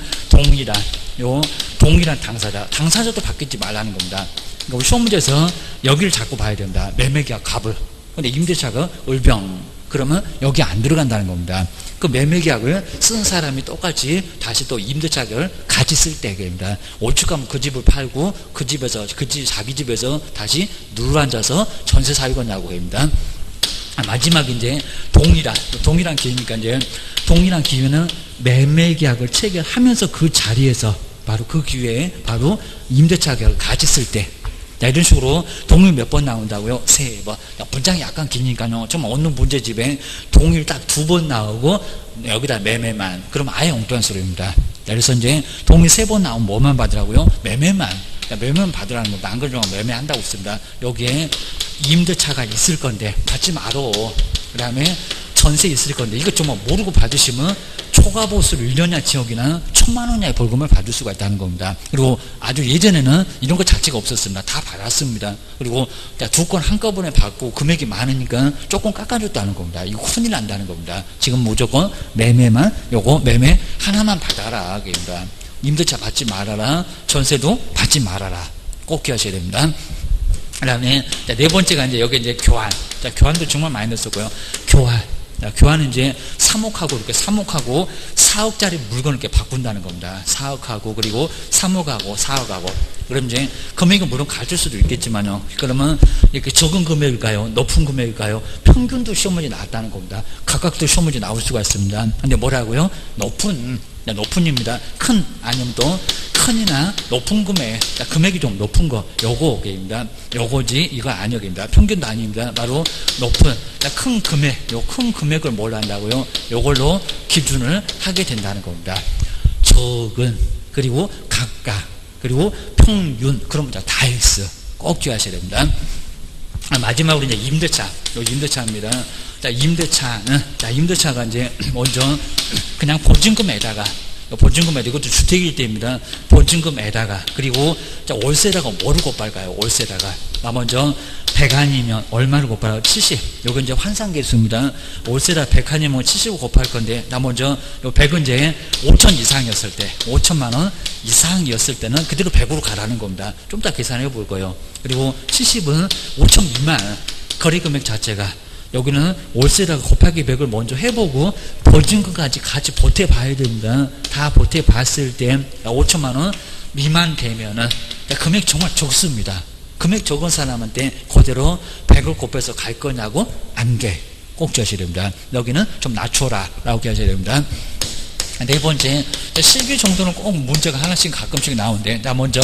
동일한 당사자. 당사자도 바뀌지 말라는 겁니다. 그러니까 우리 시험 문제에서 여기를 자꾸 봐야 된다. 매매계약 갑을. 근데 임대차가 을병. 그러면 여기 안 들어간다는 겁니다. 그 매매계약을 쓴 사람이 똑같이 다시 또 임대차를 같이 쓸 때입니다. 오죽하면 그 집을 팔고 자기 집에서 다시 눌러앉아서 전세 살겠냐고 합니다. 마지막 이제 동일한 기회니까 이제 동일한 기회는 매매계약을 체결하면서 그 자리에서 바로 그 기회에 바로 임대차 계약을 같이 쓸 때. 자, 이런 식으로 동일 몇 번 나온다고요? 3번. 문장이 약간 기니까요. 좀 어느 문제집에 동일 딱 2번 나오고 여기다 매매만. 그럼 아예 엉뚱한 소리입니다. 그래서 이제 동일 3번 나오면 뭐만 받으라고요? 매매만. 매매만 받으라는 겁니다. 안 그러면 매매한다고 했습니다. 여기에 임대차가 있을 건데 받지 말어. 그 다음에 전세 있을 건데 이거 정말 모르고 받으시면 총 초과보수를 1년이나 지역이나 1,000만 원 이하의 벌금을 받을 수가 있다는 겁니다. 그리고 아주 예전에는 이런 것 자체가 없었습니다. 다 받았습니다. 그리고 두 건 한꺼번에 받고 금액이 많으니까 조금 깎아줬다는 겁니다. 이거 큰일 난다는 겁니다. 지금 무조건 매매만, 요거 매매 하나만 받아라. 그럽니다. 임대차 받지 말아라. 전세도 받지 말아라. 꼭 기하셔야 됩니다. 그 다음에 네 번째가 이제 여기 이제 교환. 자, 교환도 정말 많이 넣었고요. 교환. 자, 교환은 이제 3억하고 이렇게 3억하고 4억짜리 물건을 이렇게 바꾼다는 겁니다. 4억하고 그리고 3억하고 4억하고. 그럼 이제 금액은 물론 같을 수도 있겠지만요. 그러면 이렇게 적은 금액일까요? 높은 금액일까요? 평균도 시험 문제 나왔다는 겁니다. 각각도 시험 문제 나올 수가 있습니다. 근데 뭐라고요? 높은입니다. 큰 아니면 또 큰이나 높은 금액, 금액이 좀 높은 거, 요거입니다. 요거지 이거 아니입니다. 평균도 아닙니다. 바로 높은, 큰 금액, 요 큰 금액을 뭘 한다고요? 요걸로 기준을 하게 된다는 겁니다. 적은, 그리고 각각, 그리고 평균, 그럼 다 X 꼭 기억하셔야 됩니다. 마지막으로 이제 임대차, 요 임대차입니다. 자, 임대차가 이제 먼저 그냥 보증금에다가, 이것도 주택일 때입니다. 보증금에다가, 그리고 자, 월세다가 뭐를 곱할까요? 월세다가. 먼저 100안이면 얼마를 곱할까요? 70. 요건 이제 환산계수입니다. 월세다 100안이면 70을 곱할 건데, 먼저 요 100은 이제 5천 이상이었을 때, 5천만 원 이상이었을 때는 그대로 100으로 가라는 겁니다. 좀 더 계산해 볼 거예요. 그리고 70은 5천 미만, 거래금액 자체가 여기는 월세다가 곱하기 100을 먼저 해보고 보증금까지 같이 보태봐야 됩니다. 다 보태봤을 때 5천만 원 미만 되면은 금액 정말 적습니다. 금액 적은 사람한테 그대로 100을 곱해서 갈 거냐고 안 돼. 꼭 지어셔야 됩니다. 여기는 좀 낮춰라 라고 하셔야 됩니다. 네 번째, 실비 정도는 꼭 문제가 하나씩 가끔씩 나오는데, 먼저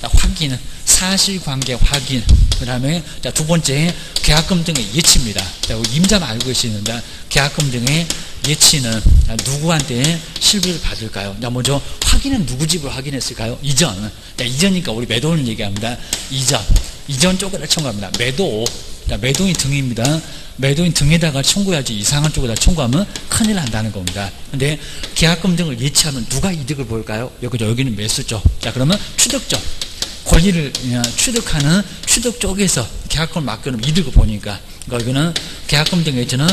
확인, 사실관계 확인. 그 다음에 두 번째, 계약금 등의 예치입니다. 임자만 알고 계시는데, 계약금 등의 예치는 누구한테 실비를 받을까요? 먼저 확인은 누구 집을 확인했을까요? 이전. 이전이니까 우리 매도인을 얘기합니다. 이전 쪽에다 청구합니다. 매도인 등입니다. 매도인 등에다가 청구해야지 이상한 쪽에다 청구하면 큰일 난다는 겁니다. 근데 계약금 등을 예치하면 누가 이득을 볼까요? 여기는 매수죠. 자, 그러면 추득죠. 권리를 취득하는 취득 쪽에서 계약금을 맡겨놓으면 이득을 보니까, 여기는 계약금 등 예치는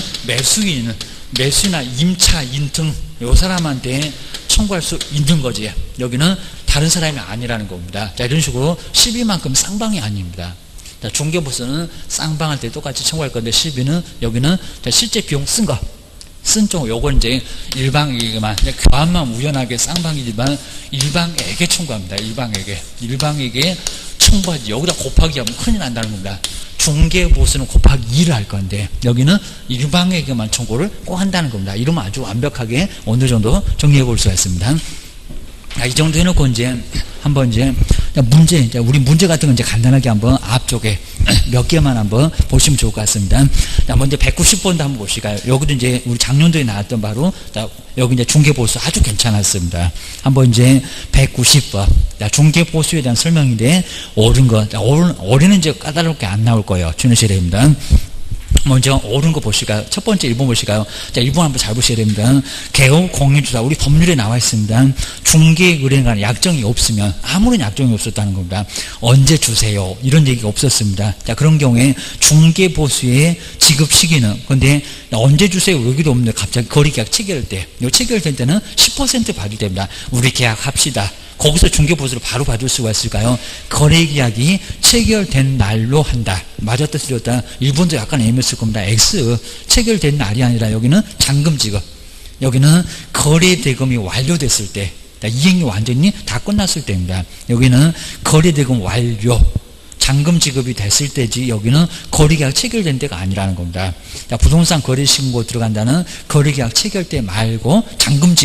매수나 임차인 등 요 사람한테 청구할 수 있는 거지. 여기는 다른 사람이 아니라는 겁니다. 자, 이런 식으로 시비만큼 쌍방이 아닙니다. 자, 중개보수는 쌍방할 때 똑같이 청구할 건데, 시비는 여기는 실제 비용 쓴 쪽, 요건 이제 일방에게만, 교환만 우연하게 쌍방이지만 일방에게 청구합니다. 일방에게 청구하지. 여기다 곱하기 하면 큰일 난다는 겁니다. 중개보수는 곱하기 2를 할 건데, 여기는 일방에게만 청구를 꼭 한다는 겁니다. 이러면 아주 완벽하게 어느 정도 정리해 볼 수가 있습니다. 이 정도 해놓고 이제 한번 이제 우리 문제 같은 거 이제 간단하게 한번 앞쪽에 몇 개만 한번 보시면 좋을 것 같습니다. 먼저 190번도 한번 보실까요? 여기도 이제 우리 작년도에 나왔던 바로 여기 이제 중개보수 아주 괜찮았습니다. 한번 이제 190번 중개보수에 대한 설명인데, 옳은 거, 옳은 이제 까다롭게 안 나올 거예요. 주의하셔야 됩니다. 먼저 옳은 거 보실까요? 첫 번째 1번 보실까요? 자, 1번 한번 잘 보셔야 됩니다. 개업 공인주사, 우리 법률에 나와 있습니다. 중개의뢰에 관한 약정이 없으면, 아무런 약정이 없었다는 겁니다. 언제 주세요? 이런 얘기가 없었습니다. 자, 그런 경우에 중개보수의 지급 시기는, 근데 언제 주세요? 여기도 없는데 갑자기 거래계약 체결할 때, 요 체결될 때는 10% 받을 때입니다. 우리 계약합시다. 거기서 중개보수를 바로 받을 수가 있을까요? 거래계약이 체결된 날로 한다. 맞았다 틀렸다. 일본도 약간 애매했을 겁니다. X 체결된 날이 아니라 여기는 잔금 지급. 여기는 거래 대금이 완료됐을 때, 이행이 완전히 다 끝났을 때입니다. 여기는 거래 대금 완료, 잔금 지급이 됐을 때지, 여기는 거래계약 체결된 때가 아니라는 겁니다. 부동산 거래신고 들어간다는 거래계약 체결 때 말고 잔금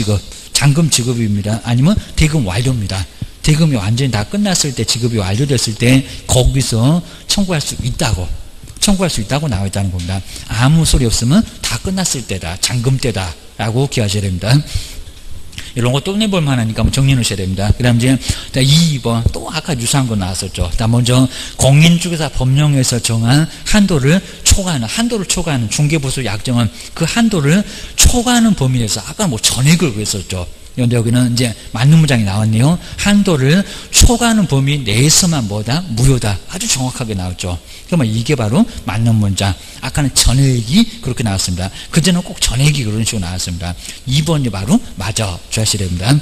지급입니다. 아니면 대금 완료입니다. 대금이 완전히 다 끝났을 때, 지급이 완료됐을 때 거기서 청구할 수 있다고 나와 있다는 겁니다. 아무 소리 없으면 다 끝났을 때다, 잔금 때다 라고 기억하셔야 됩니다. 이런 거 또 내볼 만하니까 한번 정리해 놓으셔야 됩니다. 그 다음 이제 2번 또 아까 유사한 거 나왔었죠. 먼저 공인중개사 법령에서 정한 한도를 초과하는, 한도를 초과하는 중개보수 약정은 그 한도를 초과하는 범위 내에서, 아까 뭐 전액을 그랬었죠. 그런데 여기는 이제 맞는 문장이 나왔네요. 한도를 초과하는 범위 내에서만 뭐다? 무효다. 아주 정확하게 나왔죠. 그러면 이게 바로 맞는 문장. 아까는 전액이 그렇게 나왔습니다. 그전에는 꼭 전액이 그런 식으로 나왔습니다. 2번이 바로 맞아 주셔야 됩니다.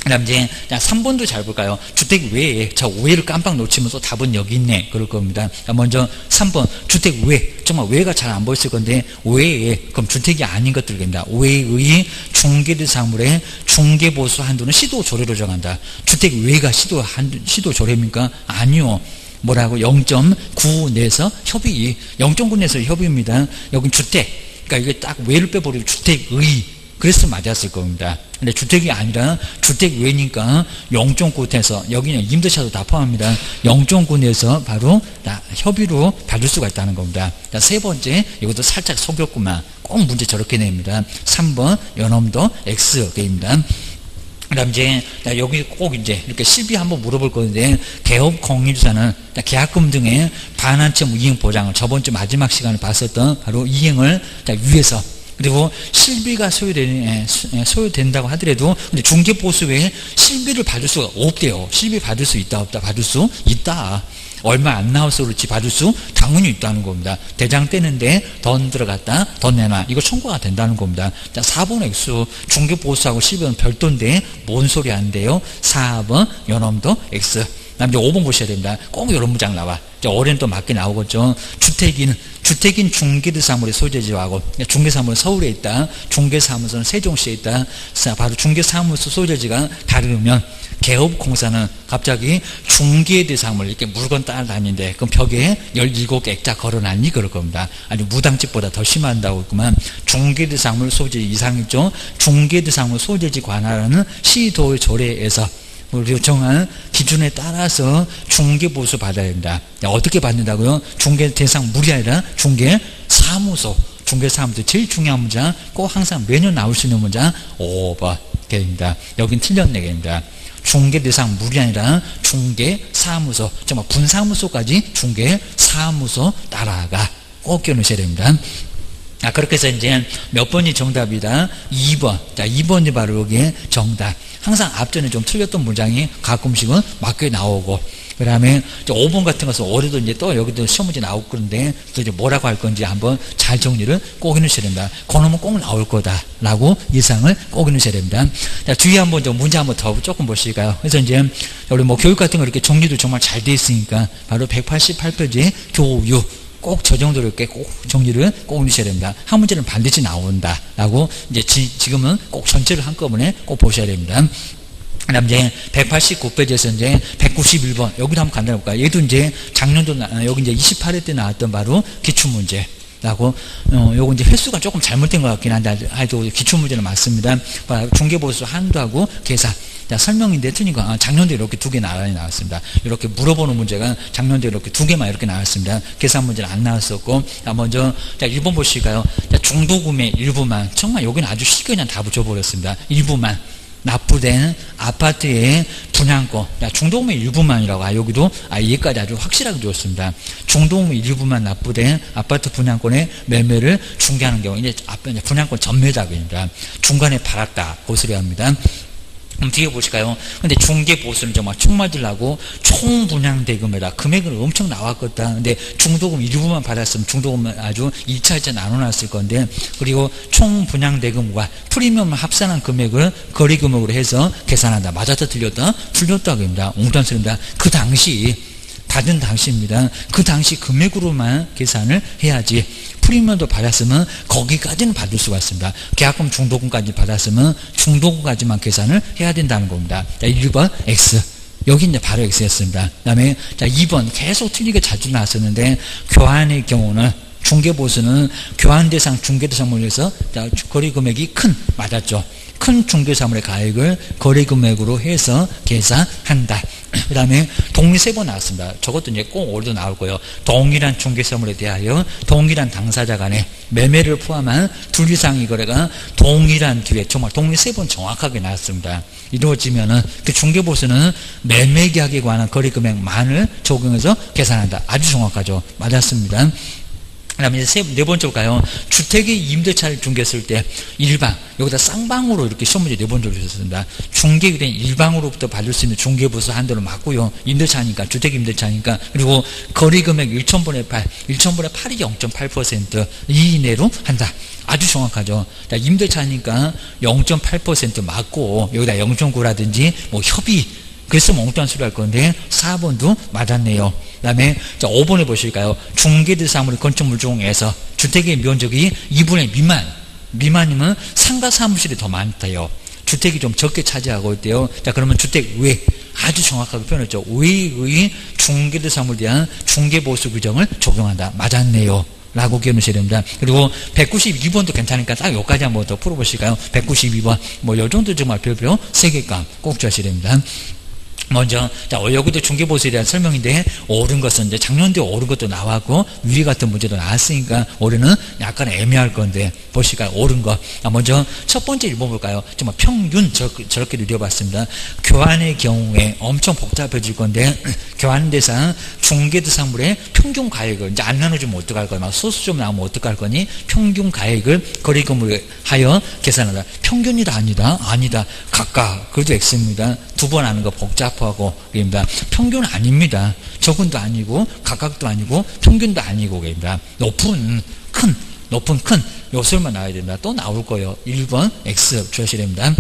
그 다음 이제 3번도 잘 볼까요? 주택 외에, 저 외를 깜빡 놓치면 또 답은 여기 있네 그럴 겁니다. 먼저 3번 주택 외, 정말 외가 잘 안 보였을 건데 외에, 그럼 주택이 아닌 것들입니다. 외의 중개대상물의 중개보수 한도는 시도 조례로 정한다. 주택 외가 시도 조례입니까? 아니요. 뭐라고? 0.9 내에서 협의, 0.9 내에서 협의입니다. 여긴 주택, 그러니까 이게 딱 외를 빼버리고 주택의, 그래서 맞았을 겁니다. 근데 주택이 아니라 주택 외니까 0.9에서, 여기는 임대차도 다 포함합니다. 0.9에서 바로 협의로 받을 수가 있다는 겁니다. 세 번째, 이것도 살짝 속였구만. 꼭 문제 저렇게 냅니다. 3번 연엄도 X입니다. 그 다음 이제, 여기 꼭 이제, 이렇게 실비 한번 물어볼 건데, 개업 공인주사는 계약금 등의 반환점 이행 보장을 저번 주 마지막 시간에 봤었던 바로 이행을 위해서, 그리고 실비가 소요된다고 하더라도, 근데 중개보수 외에 실비를 받을 수가 없대요. 실비 받을 수 있다, 없다? 받을 수 있다. 얼마 안 나와서 그렇지 받을 수 당연히 있다는 겁니다. 대장 떼는데 돈 들어갔다, 돈 내놔. 이거 청구가 된다는 겁니다. 자, 4번 X, 중개보수하고 실비는 별도인데 뭔 소리 하는데요? 4번 연엄도 X. 다음 이제 5번 보셔야 됩니다. 꼭 이런 문장 나와. 올해는 또 맞게 나오겠죠. 주택인 중개대사물의 소재지하고, 중개사물은 서울에 있다, 중개사무소는 세종시에 있다. 바로 중개사무소 소재지가 다르면 개업공사는 갑자기 중개대사물, 이렇게 물건 따라다니는데 그럼 벽에 17개 액자 걸어놨니? 그럴 겁니다. 아니 무당집보다 더 심한다고 했구만. 중개대사물 소재지 이상이죠. 중개대사물 소재지 관할하는 시도의 조례에서 우리 정한 기준에 따라서 중개보수 받아야 됩니다. 어떻게 받는다고요? 중개대상물이 아니라 중개사무소. 중개사무소 제일 중요한 문장, 꼭 항상 매년 나올 수 있는 문장 5번 개입니다. 여긴 틀렸네 개입니다. 중개대상물이 아니라 중개사무소, 정말 분사무소까지 중개사무소 따라가. 꼭 끼워놓으셔야 됩니다. 그렇게 해서 이제 몇 번이 정답이다? 2번. 자, 2번이 바로 여기에 정답. 항상 앞전에 좀 틀렸던 문장이 가끔씩은 맞게 나오고, 그 다음에 5번 같은 것은 올해도 이제 또 여기도 시험 문제 나오고 그런데 또 이제 뭐라고 할 건지 한번 잘 정리를 꼭 해놓으셔야 됩니다. 그놈은 꼭 나올 거다라고 예상을 꼭 해놓으셔야 됩니다. 자, 뒤에 한번 좀 문제 한번 더 조금 보실까요? 그래서 이제 우리 뭐 교육 같은 거 이렇게 정리도 정말 잘 돼 있으니까 바로 188페이지 교육. 꼭 저 정도로 이렇게 꼭 정리를 꼭 해주셔야 됩니다. 한 문제는 반드시 나온다라고 이제 지금은 꼭 전체를 한꺼번에 꼭 보셔야 됩니다. 그 다음 이제 189페이지에서 이제 191번, 여기도 한번 간단히 볼까요? 얘도 이제 작년도, 여기 이제 28회 때 나왔던 바로 기출문제. 라고, 요거 이제 횟수가 조금 잘못된 것 같긴 한데, 하여도 기출문제는 맞습니다. 중개보수 한도하고 계산. 자, 설명인데 틀리니까, 작년도 이렇게 2개 나왔습니다. 이렇게 물어보는 문제가 작년도 이렇게 2개만 이렇게 나왔습니다. 계산 문제는 안 나왔었고, 자, 먼저, 자, 1번 보실까요? 자, 중도구매 일부만. 정말 여기는 아주 쉽게 그냥 다 붙여버렸습니다. 일부만. 납부된 아파트의 분양권, 중도금의 일부만이라고, 여기도 여기까지 아주 확실하게 줬습니다. 중도금의 일부만 납부된 아파트 분양권의 매매를 중개하는 경우, 이제 분양권 전매자입니다. 중간에 팔았다, 고소리 합니다. 그럼 뒤에 보실까요? 근데 중개보수는 정말 총 맞으려고 총분양대금에다 금액은 엄청 나왔겠다. 근데 중도금 일부만 받았으면 중도금은 아주 2차 1차 나눠놨을 건데, 그리고 총분양대금과 프리미엄을 합산한 금액을 거래금액으로 해서 계산한다. 맞았다 틀렸다? 틀렸다고 합니다. 옹단소리입니다. 그 당시 받은 당시입니다. 그 당시 금액으로만 계산을 해야지. 프리미엄도 받았으면 거기까지는 받을 수가 있습니다. 계약금 중도금까지 받았으면 중도금까지만 계산을 해야 된다는 겁니다. 자, 1번 X. 여기 이제 바로 X였습니다. 그 다음에 자, 2번 계속 틀리게 자주 나왔었는데, 교환의 경우는 중개보수는 교환대상 중개대상물에서 거래금액이 큰, 맞았죠. 큰 중개사물의 가액을 거래금액으로 해서 계산한다. 그 다음에 동의 3번 나왔습니다. 저것도 이제 꼭 올해도 나올 거예요. 동일한 중개사물에 대하여 동일한 당사자 간의 매매를 포함한 둘 이상의 거래가 동일한 뒤에, 정말 동의 3번 정확하게 나왔습니다. 이루어지면은 그 중개보수는 매매계약에 관한 거래금액만을 적용해서 계산한다. 아주 정확하죠. 맞았습니다. 그 그다음에 네 번째로 가요. 주택의 임대차를 중개했을 때 일방, 여기다 쌍방으로 이렇게 시험 문제 네 번째로 주셨습니다. 중개된 일방으로부터 받을 수 있는 중개보수 한도를 맞고요. 임대차니까, 주택 임대차니까. 그리고 거래금액 1,000분의 8, 1,000분의 8이 0.8% 이 이내로 한다. 아주 정확하죠. 임대차니까 0.8% 맞고, 여기다 0.9라든지 뭐 협의, 그래서 몽땅 수리할 건데 4번도 맞았네요. 그 다음에 5번에 보실까요? 중개대 사무의 건축물 중에서 주택의 면적이 2분의 미만이면 상가 사무실이 더 많대요. 주택이 좀 적게 차지하고 있대요. 자, 그러면 주택 외, 아주 정확하게 표현했죠. 외의 중개대 사무에 대한 중개보수 규정을 적용한다. 맞았네요. 라고 기억하셔야 됩니다. 그리고 192번도 괜찮으니까 딱 여기까지 한번 더 풀어보실까요? 192번. 뭐, 요 정도 정말 별표 3개감 꼭 주셔야 됩니다. 먼저, 자, 여기도 중개보수에 대한 설명인데, 옳은 것은 이제 작년도에 옳은 것도 나왔고, 위리 같은 문제도 나왔으니까, 올해는 약간 애매할 건데, 보실까요? 옳은 것. 먼저, 첫 번째 읽어볼까요? 정말 평균, 저렇게 누려봤습니다. 교환의 경우에 엄청 복잡해질 건데, 교환 대상, 중개대상물의 평균 가액을, 이제 안 나눠주면 어떡할 거야? 막 소수 좀 나오면 어떡할 거니? 평균 가액을 거래금을 하여 계산하다. 평균이다, 아니다? 아니다. 각각. 그래도 X입니다. 두 번 하는 거 복잡하고, 그입니다. 평균 아닙니다. 적은도 아니고, 각각도 아니고, 평균도 아니고, 그입니다. 높은, 큰, 요소만 나와야 됩니다. 또 나올 거예요. 1번, X 주셔야 됩니다.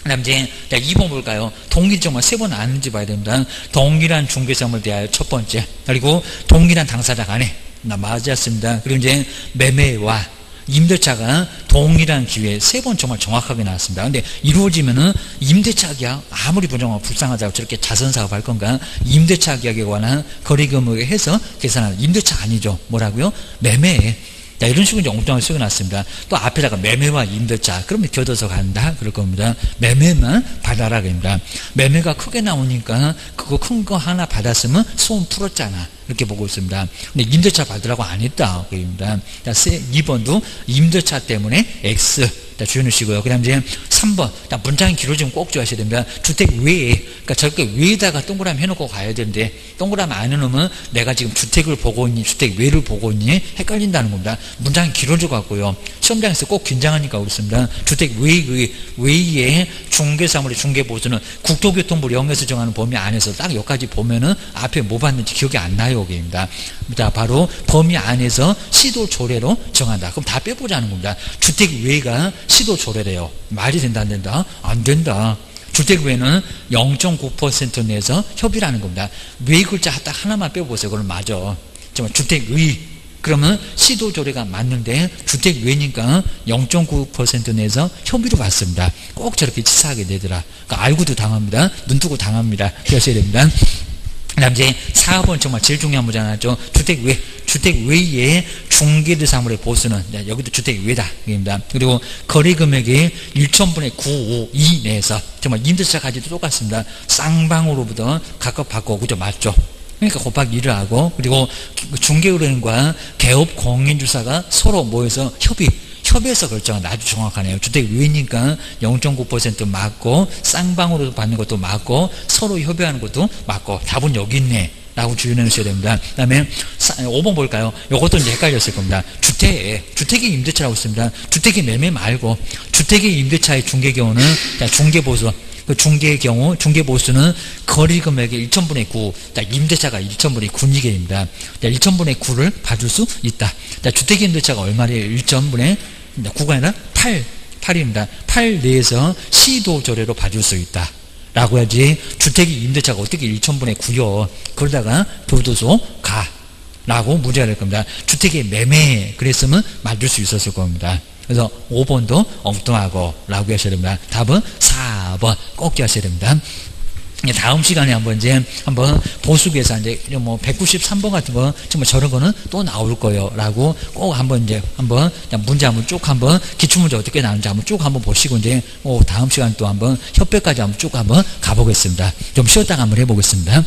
그 다음 이제 2번 볼까요? 동일 정말 3번 아는지 봐야 됩니다. 동일한 중개사무에 대하여 첫 번째, 그리고 동일한 당사자 간에, 맞았습니다. 그리고 이제 매매와 임대차가 동일한 기회에 3번 정말 정확하게 나왔습니다. 근데 이루어지면은 임대차 계약, 아무리 부정하고 불쌍하다고 저렇게 자선사업 할 건가? 임대차 계약에 관한 거래금액을 해서 계산하는, 임대차 아니죠. 뭐라고요? 매매. 자, 이런 식으로 이제 엉뚱하게 쓰여놨습니다. 또 앞에다가 매매와 임대차, 그러면 겨둬서 간다. 그럴 겁니다. 매매만 받아라. 그럽니다. 매매가 크게 나오니까 그거 큰 거 하나 받았으면 소원 풀었잖아. 이렇게 보고 있습니다. 근데 임대차 받으라고 안 했다. 그럽니다. 자, 2번도 임대차 때문에 X. 자, 주의하시고요. 그 다음 이제 3번. 자, 문장이 길어지면 꼭 주의하셔야 됩니다. 주택 외에, 그러니까 저렇게 외에다가 동그라미 해놓고 가야 되는데, 동그라미 안 해놓으면 내가 지금 주택을 보고 있니, 주택 외를 보고 있니, 헷갈린다는 겁니다. 문장이 길어져 갖고요. 시험장에서 꼭 긴장하니까 그렇습니다. 주택 외에 중개사물의 중개보수는 국토교통부 0에서 정하는 범위 안에서 딱 여기까지 보면은 앞에 뭐 봤는지 기억이 안 나요. 그입니다. 자, 바로 범위 안에서 시도 조례로 정한다. 그럼 다 빼보자는 겁니다. 주택 외가 시도 조례래요. 말이 된다, 안 된다? 안 된다. 주택 외는 0.9% 내에서 협의라는 겁니다. 외 글자 딱 하나만 빼보세요. 그럼 맞아. 정말 주택 외. 그러면 시도 조례가 맞는데 주택 외니까 0.9% 내에서 협의로 받습니다. 꼭 저렇게 치사하게 되더라. 그러니까 알고도 당합니다. 눈 뜨고 당합니다. 기억하셔야 됩니다. 그 다음 이제 4번 정말 제일 중요한 문제 하나죠. 주택 외에 중개대상물의 보수는, 여기도 주택 외다. 입니다. 그리고 거래금액의 1,000분의 9, 2 내에서, 정말 임대차까지도 똑같습니다. 쌍방으로부터 각각 받고, 그죠? 맞죠? 그러니까 곱하기 1을 하고, 그리고 중개의뢰인과 개업 공인주사가 서로 모여서 협의해서 결정한다. 아주 정확하네요. 주택 외니까 0.9% 맞고, 쌍방으로 받는 것도 맞고, 서로 협의하는 것도 맞고, 답은 여기 있네. 라고 주의해 주셔야 됩니다. 그 다음에 5번 볼까요? 요것도 이제 헷갈렸을 겁니다. 주택의 임대차라고 있습니다. 주택의 매매 말고, 주택의 임대차의 중개 경우는, 중개보수, 그 중개의 경우, 중개보수는 거래금액의 1,000분의 9, 임대차가 1,000분의 9니게입니다. 1,000분의 9를 받을 수 있다. 주택 임대차가 얼마래요? 1,000분의 9가 아니라 8입니다. 8 내에서 시도 조례로 받을 수 있다. 라고 해야지, 주택이 임대차가 어떻게 1,000분의 9요. 그러다가 교도소 가. 라고 문제가 될 겁니다. 주택의 매매, 그랬으면 맞을 수 있었을 겁니다. 그래서 5번도 엉뚱하고 라고 하셔야 됩니다. 답은 4번 꼭 기하셔야 됩니다. 다음 시간에 한번 보수 계산, 뭐 193번 같은 거, 정말 저런 거는 또 나올 거예요. 라고 꼭 한번 문제 한번 쭉 기출문제 어떻게 나오는지 한번 쭉 보시고, 다음 시간 또 협배까지 쭉 가보겠습니다. 좀 쉬었다가 한번 해보겠습니다.